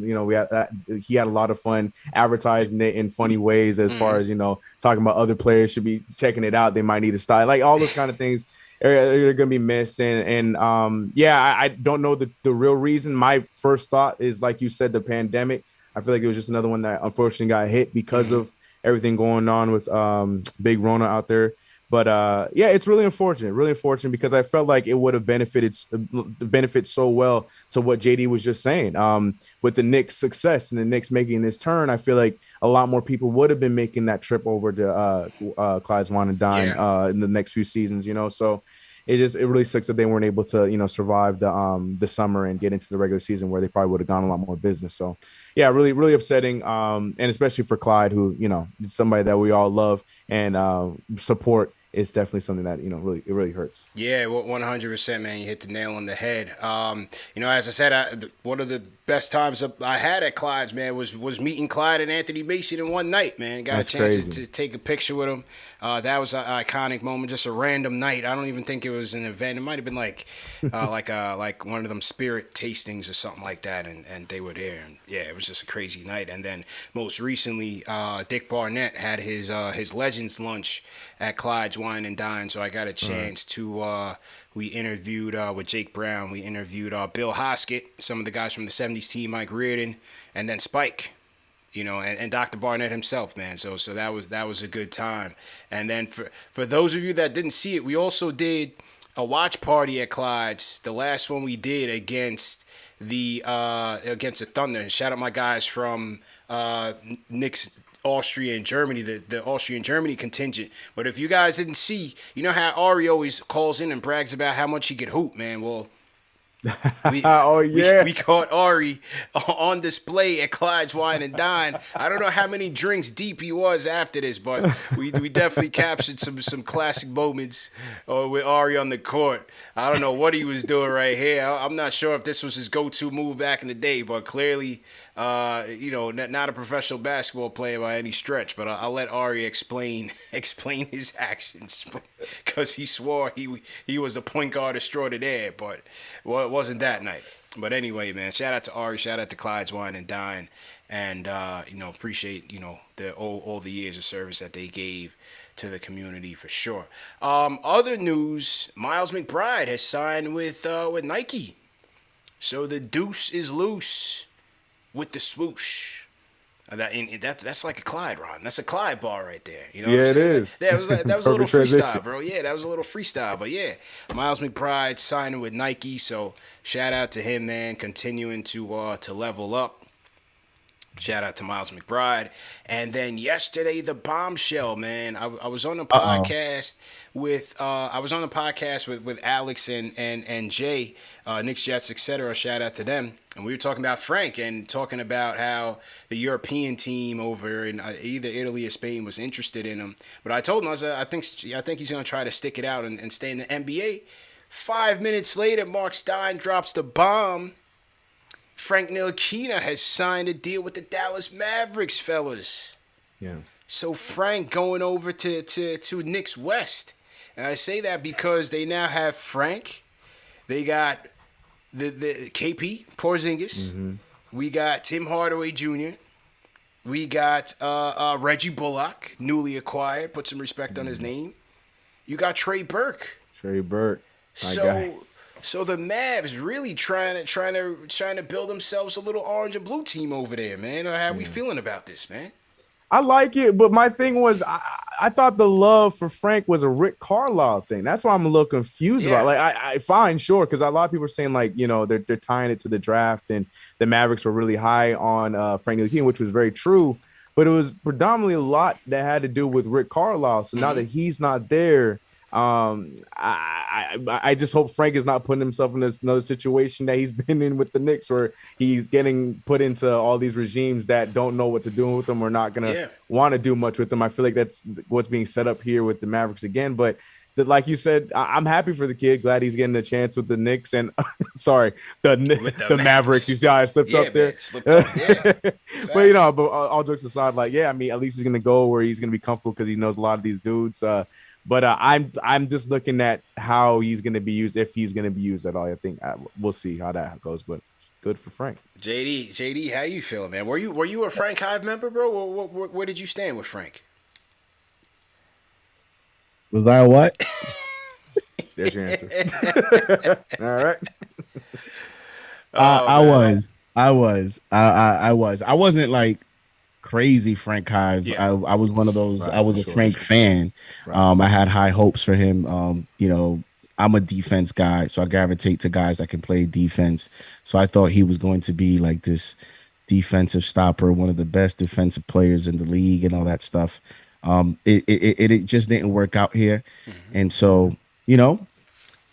He had a lot of fun advertising it in funny ways, as far as talking about other players should be checking it out. They might need a style, like all those kind of things. They're going to be missed. I don't know the real reason. My first thought is, like you said, the pandemic. I feel like it was just another one that unfortunately got hit because of everything going on with Big Rona out there. But it's really unfortunate because I felt like it would have benefit so well to what JD was just saying. With the Knicks' success and the Knicks making this turn, I feel like a lot more people would have been making that trip over to Clyde's Wine and Dine in the next few seasons. So it really sucks that they weren't able to survive the summer and get into the regular season, where they probably would have gone a lot more business. So yeah, really, really upsetting. And especially for Clyde, who is somebody that we all love and support. It's definitely something that it really hurts. Yeah, 100%, man. You hit the nail on the head. As I said, one of the best times I had at Clyde's, man, was meeting Clyde and Anthony Mason in one night, man. Got That's a chance crazy. to take a picture with him. That was an iconic moment, just a random night. I don't even think it was an event. It might have been like one of them spirit tastings or something like that, and they were there. And yeah, it was just a crazy night. And then most recently, Dick Barnett had his Legends lunch at Clyde's Wine and Dine, so I got a chance to. We interviewed with Jake Brown. We interviewed Bill Hoskett, some of the guys from the '70s team, Mike Reardon, and then Spike. And Dr. Barnett himself, man. So that was a good time. And then for those of you that didn't see it, we also did a watch party at Clyde's. The last one we did against the Thunder. And shout out my guys from Knicks Austria and Germany, the Austria and Germany contingent. But if you guys didn't see, how Ari always calls in and brags about how much he could hoop, man. Well, we caught Ari on display at Clyde's Wine and Dine. I don't know how many drinks deep he was after this, but we definitely captured some classic moments with Ari on the court. I don't know what he was doing right here. I'm not sure if this was his go-to move back in the day, but clearly, not a professional basketball player by any stretch. But I'll let Ari explain his actions, because he swore he was the point guard extraordinaire, but it wasn't that night. But anyway, man, shout out to Ari, shout out to Clyde's Wine and Dine, and appreciate all the years of service that they gave to the community for sure. Other news: Miles McBride has signed with Nike, so the deuce is loose with the swoosh. That's like a Clyde, Ron. That's a Clyde bar right there. You know what I'm saying? it is. That was a little Perfect freestyle, transition. bro. Yeah, that was a little freestyle. But yeah, Miles McBride signing with Nike, so shout out to him, man. Continuing to level up. Shout out to Miles McBride. And then yesterday, the bombshell, man. I was on a podcast with with Alex and Jay, Knicks, Jets, etc. Shout out to them. And we were talking about Frank and talking about how the European team over in either Italy or Spain was interested in him. But I told him, I said, I think he's going to try to stick it out and stay in the NBA. 5 minutes later, Mark Stein drops the bomb. Frank Ntilikina has signed a deal with the Dallas Mavericks, fellas. Yeah. So Frank going over to Knicks West. And I say that because they now have Frank. They got the KP, Porzingis. Mm-hmm. We got Tim Hardaway Jr. We got Reggie Bullock, newly acquired. Put some respect on his name. You got Trey Burke. Trey Burke. My guy. So the Mavs really trying to build themselves a little orange and blue team over there, man. How we feeling about this, man? I like it, but my thing was I thought the love for Frank was a Rick Carlisle thing. That's why I'm a little confused about. Like, I fine, sure, because a lot of people are saying like, you know, they're tying it to the draft, and the Mavericks were really high on Frank Ntilikina, which was very true. But it was predominantly a lot that had to do with Rick Carlisle. So now that he's not there, I just hope Frank is not putting himself in this another situation that he's been in with the Knicks, where he's getting put into all these regimes that don't know what to do with them or not gonna want to do much with them. I feel like that's what's being set up here with the Mavericks again. But like you said, I'm happy for the kid. Glad he's getting a chance with the Knicks and sorry, the Mavericks. You see how I slipped up there? But you know, but all jokes aside, like I mean, at least he's gonna go where he's gonna be comfortable because he knows a lot of these dudes. But I'm just looking at how he's going to be used, if he's going to be used at all. I think we'll see how that goes. But good for Frank. JD, how you feeling, man? Were you a Frank Hive member, bro? Where did you stand with Frank? Was I what? There's your answer. All right. I was. I wasn't like crazy Frank Hive. I was one of those. I was a Frank fan. I had high hopes for him. You know, I'm a defense guy, so I gravitate to guys that can play defense. So I thought he was going to be like this defensive stopper, one of the best defensive players in the league, and all that stuff. It just didn't work out here, and so you know,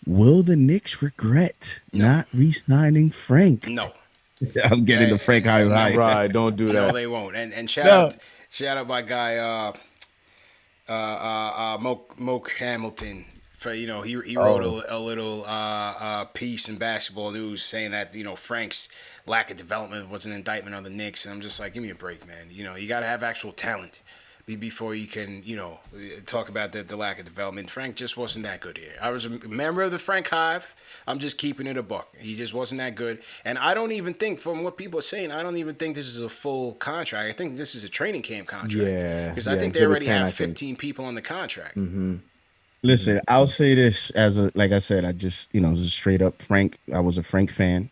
will the Knicks regret not re-signing Frank? No. I'm getting the Frank Hive. Right, don't do that. No, they won't. And shout out my guy Moke Hamilton. For he wrote a little piece in Basketball News saying that Frank's lack of development was an indictment on the Knicks, and I'm just like, give me a break, man. You got to have actual talent before you can talk about the lack of development. Frank just wasn't that good here. I was a member of the Frank Hive. I'm just keeping it a buck. He just wasn't that good, and I don't even think, from what people are saying, I don't even think this is a full contract. I think this is a training camp contract. Because I think they already have 15 people on the contract. Mm-hmm. Listen, I'll say this like I said, I just, as a straight up Frank, I was a Frank fan.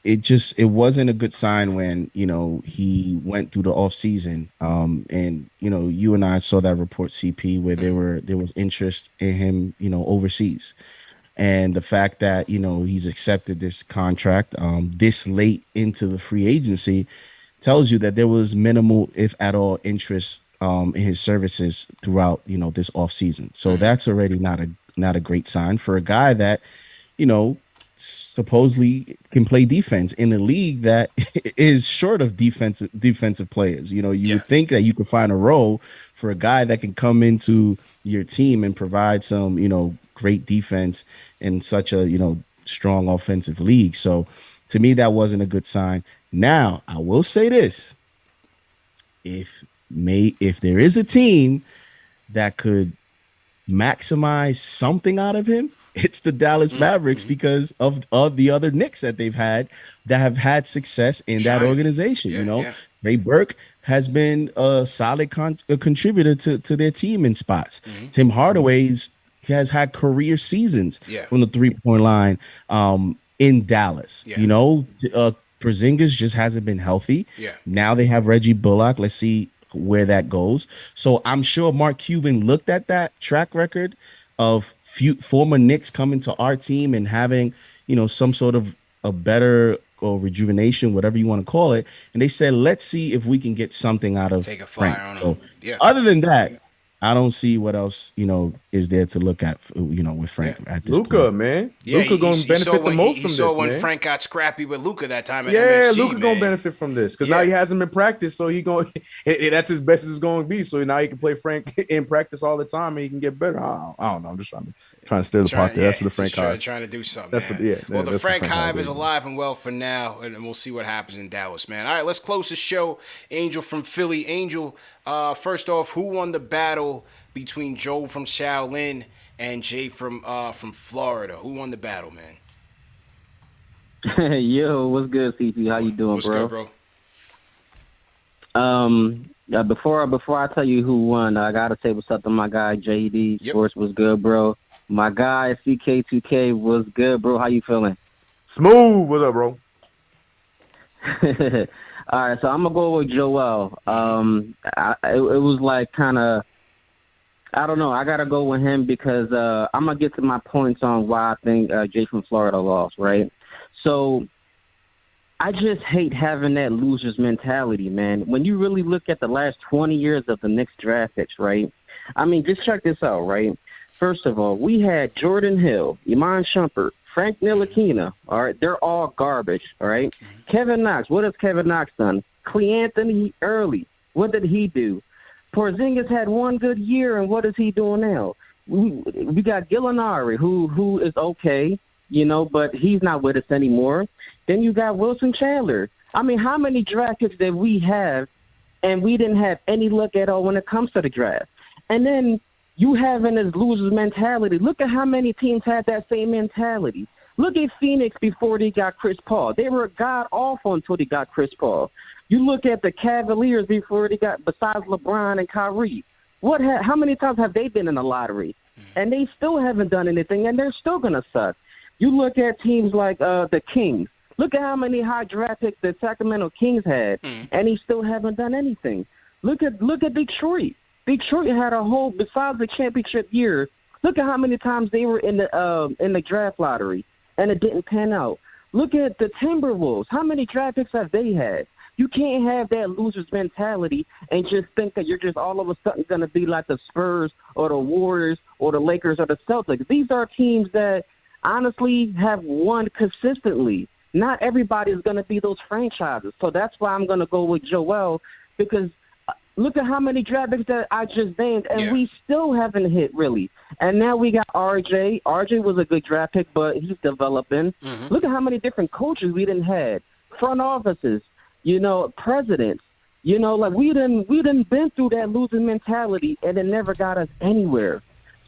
It wasn't a good sign when, he went through the off season. And, you and I saw that report, CP, where there was interest in him, overseas. And the fact that, he's accepted this contract this late into the free agency tells you that there was minimal, if at all, interest in his services throughout, this off season. So that's already not a great sign for a guy that, supposedly can play defense in a league that is short of defensive players. You would think that you could find a role for a guy that can come into your team and provide some, great defense in such a, strong offensive league. So to me, that wasn't a good sign. Now, I will say this. If there is a team that could maximize something out of him, it's the Dallas Mavericks, because of the other Knicks that they've had that have had success in that organization. Ray Burke, has been a solid contributor to their team in spots. Tim Hardaway's has had career seasons from the 3-point line in Dallas. You know, Porzingis just hasn't been healthy. Now they have Reggie Bullock. Let's see where that goes. So I'm sure Mark Cuban looked at that track record of former Knicks coming to our team and having, you know, some sort of a better or rejuvenation, whatever you want to call it. And they said, let's see if we can get something out of Take a flyer Frank. on So, him. other than that, I don't see what else, you know, is there to look at, you know, with Frank at this Luka, point. man. Yeah, Luka going to benefit the most from this, man. You saw when Frank got scrappy with Luka that time at yeah, MSG, Luka man. going to benefit from this because now he has him in practice, so he going that's as best as it's going to be. So now he can play Frank in practice all the time, and he can get better. I don't know. I'm just trying to stir the pot there. That's for the Frank Hive. Trying to do something. That's for, well, the Frank Hive is baby. alive and well for now, and we'll see what happens in Dallas, man. All right, let's close the show. Angel from Philly. Angel, first off, who won the battle between Joe from Shaolin and Jay from Florida? Who won the battle, man? Yo, what's good, CP? How you doing, what's bro? Good, bro? Before I tell you who won, I gotta say what's up to my guy JD. Yep. Sports was good, bro. My guy CK2K was good, bro. How you feeling? Smooth. What's up, bro? All right, so I'm gonna go with Joel. It was like kind of, I don't know. I gotta go with him because I'm gonna get to my points on why I think Jay from Florida lost, right? So I just hate having that loser's mentality, man. When you really look at the last 20 years of the Knicks draft picks, right? I mean, just check this out, right? First of all, we had Jordan Hill, Iman Shumpert, Frank Ntilikina, all right? They're all garbage, all right? Kevin Knox, what has Kevin Knox done? Cleanthony Early, what did he do? Porzingis had one good year, and what is he doing now? We got Gallinari, who is okay, you know, but he's not with us anymore. Then you got Wilson Chandler. I mean, how many draft picks did we have, and we didn't have any luck at all when it comes to the draft? And then you having this loser's mentality. Look at how many teams had that same mentality. Look at Phoenix before they got Chris Paul. They were god-awful until they got Chris Paul. You look at the Cavaliers before they got, besides LeBron and Kyrie. How many times have they been in the lottery? And they still haven't done anything, and they're still going to suck. You look at teams like the Kings. Look at how many high draft picks the Sacramento Kings had, and they still haven't done anything. Look at Detroit. Detroit had a whole, besides the championship year, look at how many times they were in the draft lottery, and it didn't pan out. Look at the Timberwolves. How many draft picks have they had? You can't have that loser's mentality and just think that you're just all of a sudden going to be like the Spurs or the Warriors or the Lakers or the Celtics. These are teams that honestly have won consistently. Not everybody is going to be those franchises. So that's why I'm going to go with Joel, because look at how many draft picks that I just named, and we still haven't hit, really. And now we got RJ. RJ was a good draft pick, but he's developing. Look at how many different coaches we didn't have, front offices, you know, presidents. You know, like we didn't been through that losing mentality, and it never got us anywhere.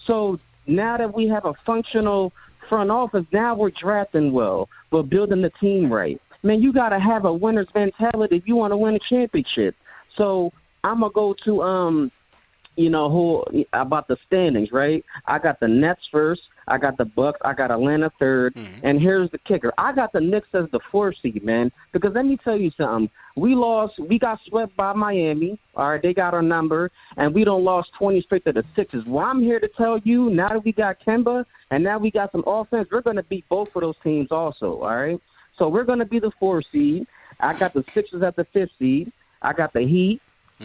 So now that we have a functional front office, now we're drafting well. We're building the team right. Man, you got to have a winner's mentality if you want to win a championship. So I'm going to go to, you know, who about the standings, right? I got the Nets first. I got the Bucks. I got Atlanta third. And here's the kicker. I got the Knicks as the 4th seed, man, because let me tell you something. We got swept by Miami. All right, they got our number, and we don't lost 20 straight to the Sixers. Well, I'm here to tell you, now that we got Kemba and now we got some offense, we're going to beat both of those teams also, all right? So we're going to be the 4th seed. I got the Sixers at the 5th seed. I got the Heat.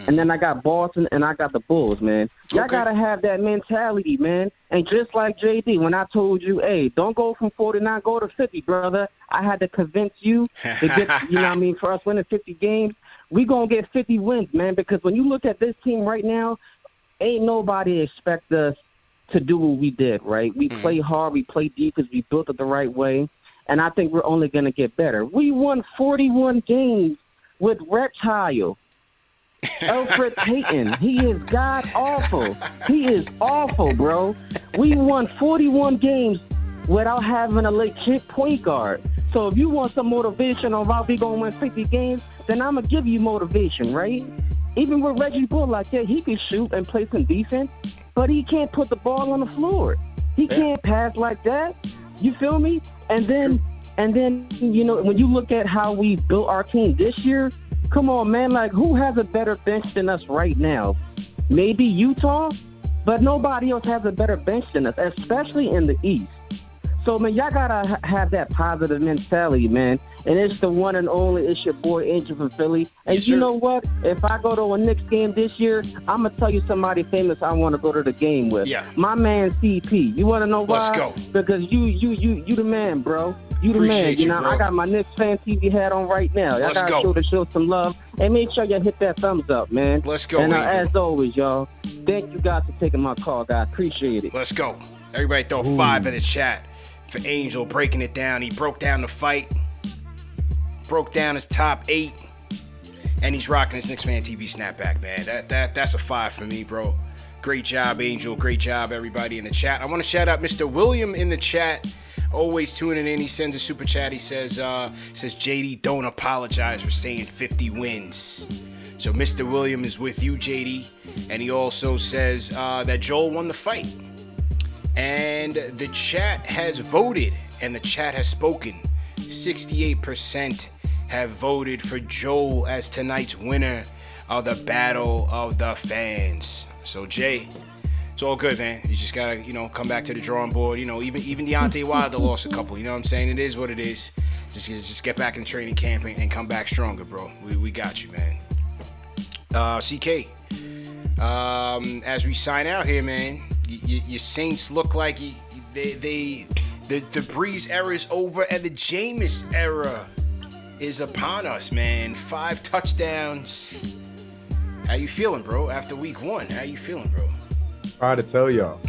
And then I got Boston, and I got the Bulls, man. Y'all got to have that mentality, man. And just like JD, when I told you, hey, don't go from 49, go to 50, brother, I had to convince you to get, you know what I mean, for us winning 50 games, we going to get 50 wins, man, because when you look at this team right now, ain't nobody expect us to do what we did, right? We play hard, we play deep because we built it the right way, and I think we're only going to get better. We won 41 games with Reptile. Elfrid Payton, he is god-awful. He is awful, bro. We won 41 games without having a legit point guard. So if you want some motivation on why we going to win 50 games, then I'm going to give you motivation, right? Even with Reggie Bullock, yeah, he can shoot and play some defense, but he can't put the ball on the floor. He can't pass like that. You feel me? And then, you know, when you look at how we built our team this year, come on, man, like, who has a better bench than us right now? Maybe Utah, but nobody else has a better bench than us, especially in the East. So, man, y'all gotta have that positive mentality, man. And it's the one and only. It's your boy Angel from Philly. And Yes, you sir. know what? If I go to a Knicks game this year, I'm gonna tell you somebody famous I want to go to the game with. Yeah. My man CP. You want to know why? Let's go. Because you the man, bro. You the Appreciate man. you, You know, bro. I got my Knicks fan TV hat on right now. Y'all Let's gotta go. show some love and make sure y'all hit that thumbs up, man. Let's go, And Angel. as always, y'all, thank you guys for taking my call, guys. Appreciate it. Let's go. Everybody throw 5 in the chat for Angel breaking it down. He broke down the fight, broke down his top 8, and he's rocking his Knicks Fan TV snapback, man. That's a 5 for me, bro. Great job, Angel. Great job, everybody in the chat. I want to shout out Mr. William in the chat. Always tuning in. He sends a super chat. He says, JD, don't apologize for saying 50 wins. So Mr. William is with you, JD. And he also says that Joel won the fight. And the chat has voted, and the chat has spoken. 68% have voted for Joel as tonight's winner of the Battle of the Fans. So, Jay, it's all good, man. You just gotta, come back to the drawing board. Even Deontay Wilder lost a couple. You know what I'm saying? It is what it is. Just get back in training camp and come back stronger, bro. We got you, man. CK, as we sign out here, man, your Saints look like the Breeze era is over and the Jameis era is upon us, man. 5 touchdowns. How you feeling, bro? After week 1, how you feeling, bro? I try to tell y'all.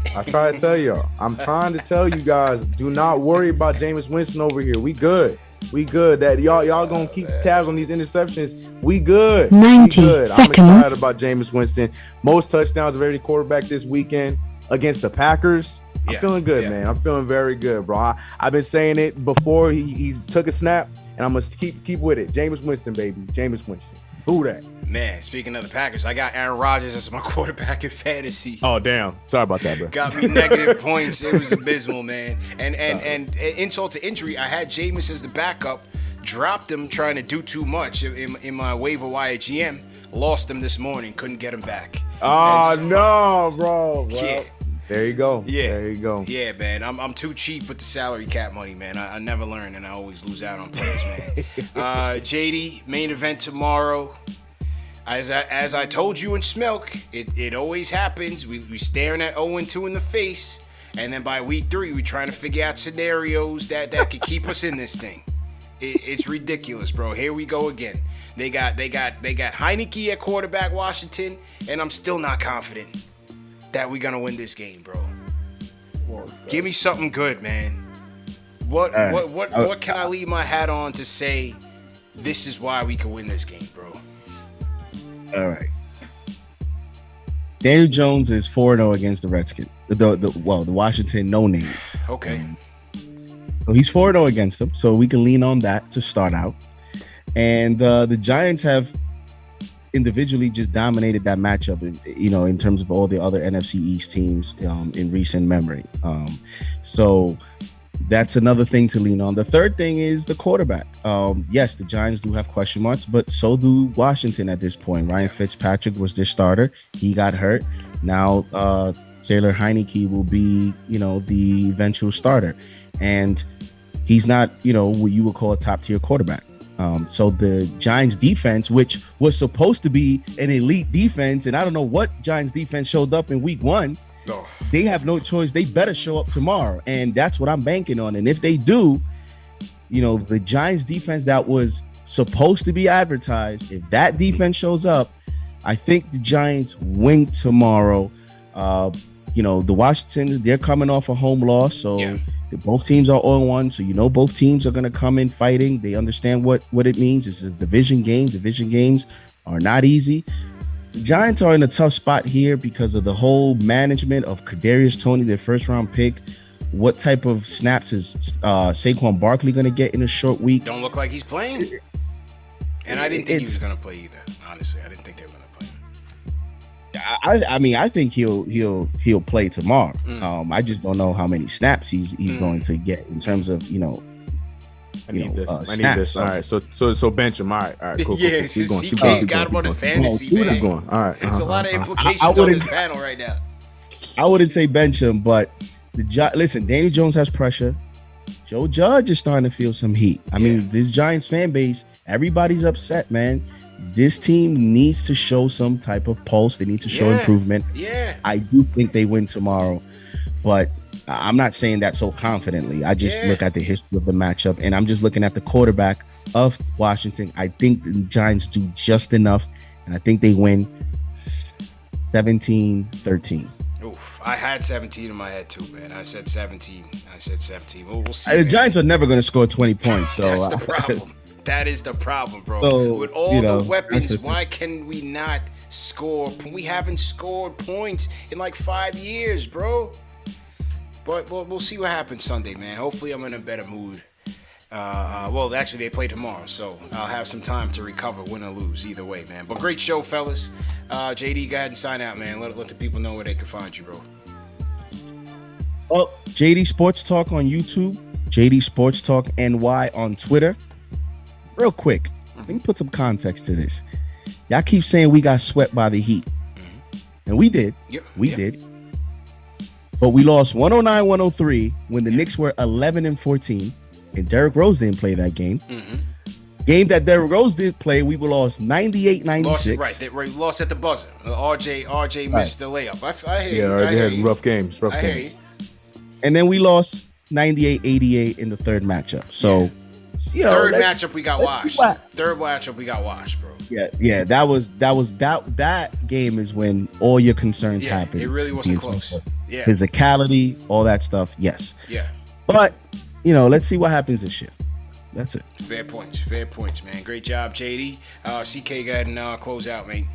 I'm trying to tell you guys, do not worry about Jameis Winston over here. We good. That y'all gonna keep tabs on these interceptions. We good. We good. I'm excited about Jameis Winston. Most touchdowns of every quarterback this weekend against the Packers. I'm feeling good, man. I'm feeling very good, bro. I've been saying it before he took a snap, and I'm gonna keep with it. Jameis Winston, baby. Jameis Winston. Who that? Man, speaking of the Packers, I got Aaron Rodgers as my quarterback in fantasy. Oh, damn. Sorry about that, bro. Got me negative points. It was abysmal, man. And insult to injury, I had Jameis as the backup, dropped him trying to do too much in my waiver wire GM, lost him this morning, couldn't get him back. Oh, no, bro. Yeah. There you go. Yeah. There you go. Yeah, man. I'm too cheap with the salary cap money, man. I never learn, and I always lose out on players, man. JD, main event tomorrow. As I told you in Smelk, it always happens. We staring at 0-2 in the face, and then by week 3, we trying to figure out scenarios that could keep us in this thing. It's ridiculous, bro. Here we go again. They got Heineke at quarterback, Washington, and I'm still not confident that we're gonna win this game, bro. Give me something good, man. What can I leave my hat on to say this is why we can win this game, bro? All right. Daniel Jones is 4-0 against the Redskins. The Washington no names. Okay. So he's 4-0 against them, so we can lean on that to start out. And the Giants have individually just dominated that matchup, in terms of all the other NFC East teams in recent memory. So that's another thing to lean on. The third thing is the quarterback. Yes, the Giants do have question marks, but so do Washington at this point. Ryan Fitzpatrick was their starter. He got hurt. Now Taylor Heineke will be, the eventual starter. And he's not, what you would call a top-tier quarterback. So the Giants defense, which was supposed to be an elite defense, and I don't know what Giants defense showed up in week 1. Oh. They have no choice. They better show up tomorrow. And that's what I'm banking on. And if they do, the Giants defense that was supposed to be advertised, if that defense shows up, I think the Giants win tomorrow. The Washington, they're coming off a home loss. So both teams are 0-1. So, both teams are going to come in fighting. They understand what it means. This is a division game. Division games are not easy. The Giants are in a tough spot here because of the whole management of Kadarius Toney, their first-round pick. What type of snaps is Saquon Barkley going to get in a short week? Don't look like he's playing. And I didn't think he was going to play either. Honestly, I didn't think they were going to play him. I mean, I think he'll play tomorrow. I just don't know how many snaps he's going to get in terms of I need this. All right, so bench him. All right, cool. Yeah, CK's got him on the fantasy, man. Keep going. All right, There's a lot of implications on this panel right now. I wouldn't say bench him, but listen, Daniel Jones has pressure. Joe Judge is starting to feel some heat. I mean, this Giants fan base, everybody's upset, man. This team needs to show some type of pulse. They need to show improvement. Yeah. I do think they win tomorrow, but I'm not saying that so confidently. I just look at the history of the matchup, and I'm just looking at the quarterback of Washington. I think the Giants do just enough, and I think they win 17-13. Oof, I had 17 in my head too, man. I said 17. We'll see. The Giants are never going to score 20 points. So that's the problem. That is the problem, bro. So, with all the weapons, why can we not score? We haven't scored points in like 5 years, bro. But we'll see what happens Sunday, man. Hopefully I'm in a better mood. Well, actually, they play tomorrow, so I'll have some time to recover, win or lose, either way, man. But great show, fellas. JD, go ahead and sign out, man. Let the people know where they can find you, bro. Well, JD Sports Talk on YouTube, JD Sports Talk NY on Twitter. Real quick, let me put some context to this. Y'all keep saying we got swept by the Heat. And we did. We did. But we lost 109-103 when the Knicks were 11-14. And Derrick Rose didn't play that game. Game that Derrick Rose did play, we lost 98-96. Right, lost at the buzzer. RJ missed the layup. I hear you. Yeah, RJ had rough games. I hear you. And then we lost 98-88 in the third matchup. So, third matchup we got washed, bro. Yeah. That game is when all your concerns happen. It really wasn't close. Yeah. Physicality, all that stuff. Yes. Yeah. But, let's see what happens this year. That's it. Fair points, man. Great job, JD. CK, go ahead and close out, mate.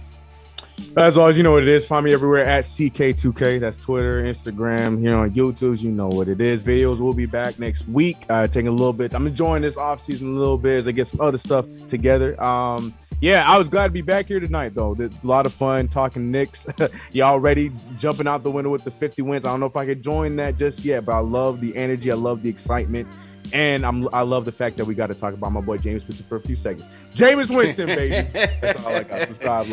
As always, you know what it is. Find me everywhere at CK2K. That's Twitter, Instagram, on YouTube. You know what it is. Videos will be back next week. Taking a little bit. I'm enjoying this offseason a little bit as I get some other stuff together. I was glad to be back here tonight, though. A lot of fun talking Knicks. Y'all already jumping out the window with the 50 wins. I don't know if I could join that just yet, but I love the energy. I love the excitement. And I love the fact that we got to talk about my boy Jameis Winston for a few seconds. Jameis Winston, baby. That's all I got. Subscribe,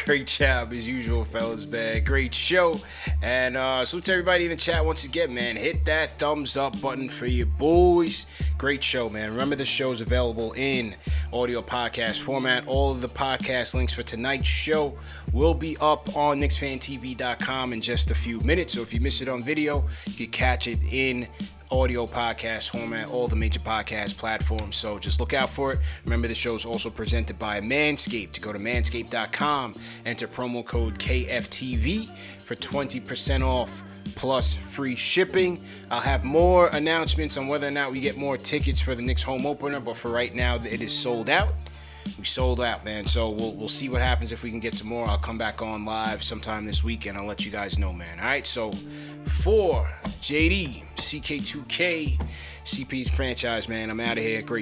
Great job as usual, fellas, man. Great show. And salute to everybody in the chat once again, man. Hit that thumbs up button for your boys. Great show, man. Remember, the show's available in audio podcast format. All of the podcast links for tonight's show will be up on KnicksFanTV.com in just a few minutes. So if you miss it on video, you can catch it in audio podcast format, all the major podcast platforms. So just look out for it. Remember, the show is also presented by Manscaped. Go to manscaped.com, enter promo code KFTV for 20% off plus free shipping. I'll have more announcements on whether or not we get more tickets for the Knicks home opener, but for right now, it is sold out. We sold out, man. So we'll see what happens if we can get some more. I'll come back on live sometime this week and I'll let you guys know, man. All right. So for JD, CK2K, CP's franchise, man, I'm out of here. Great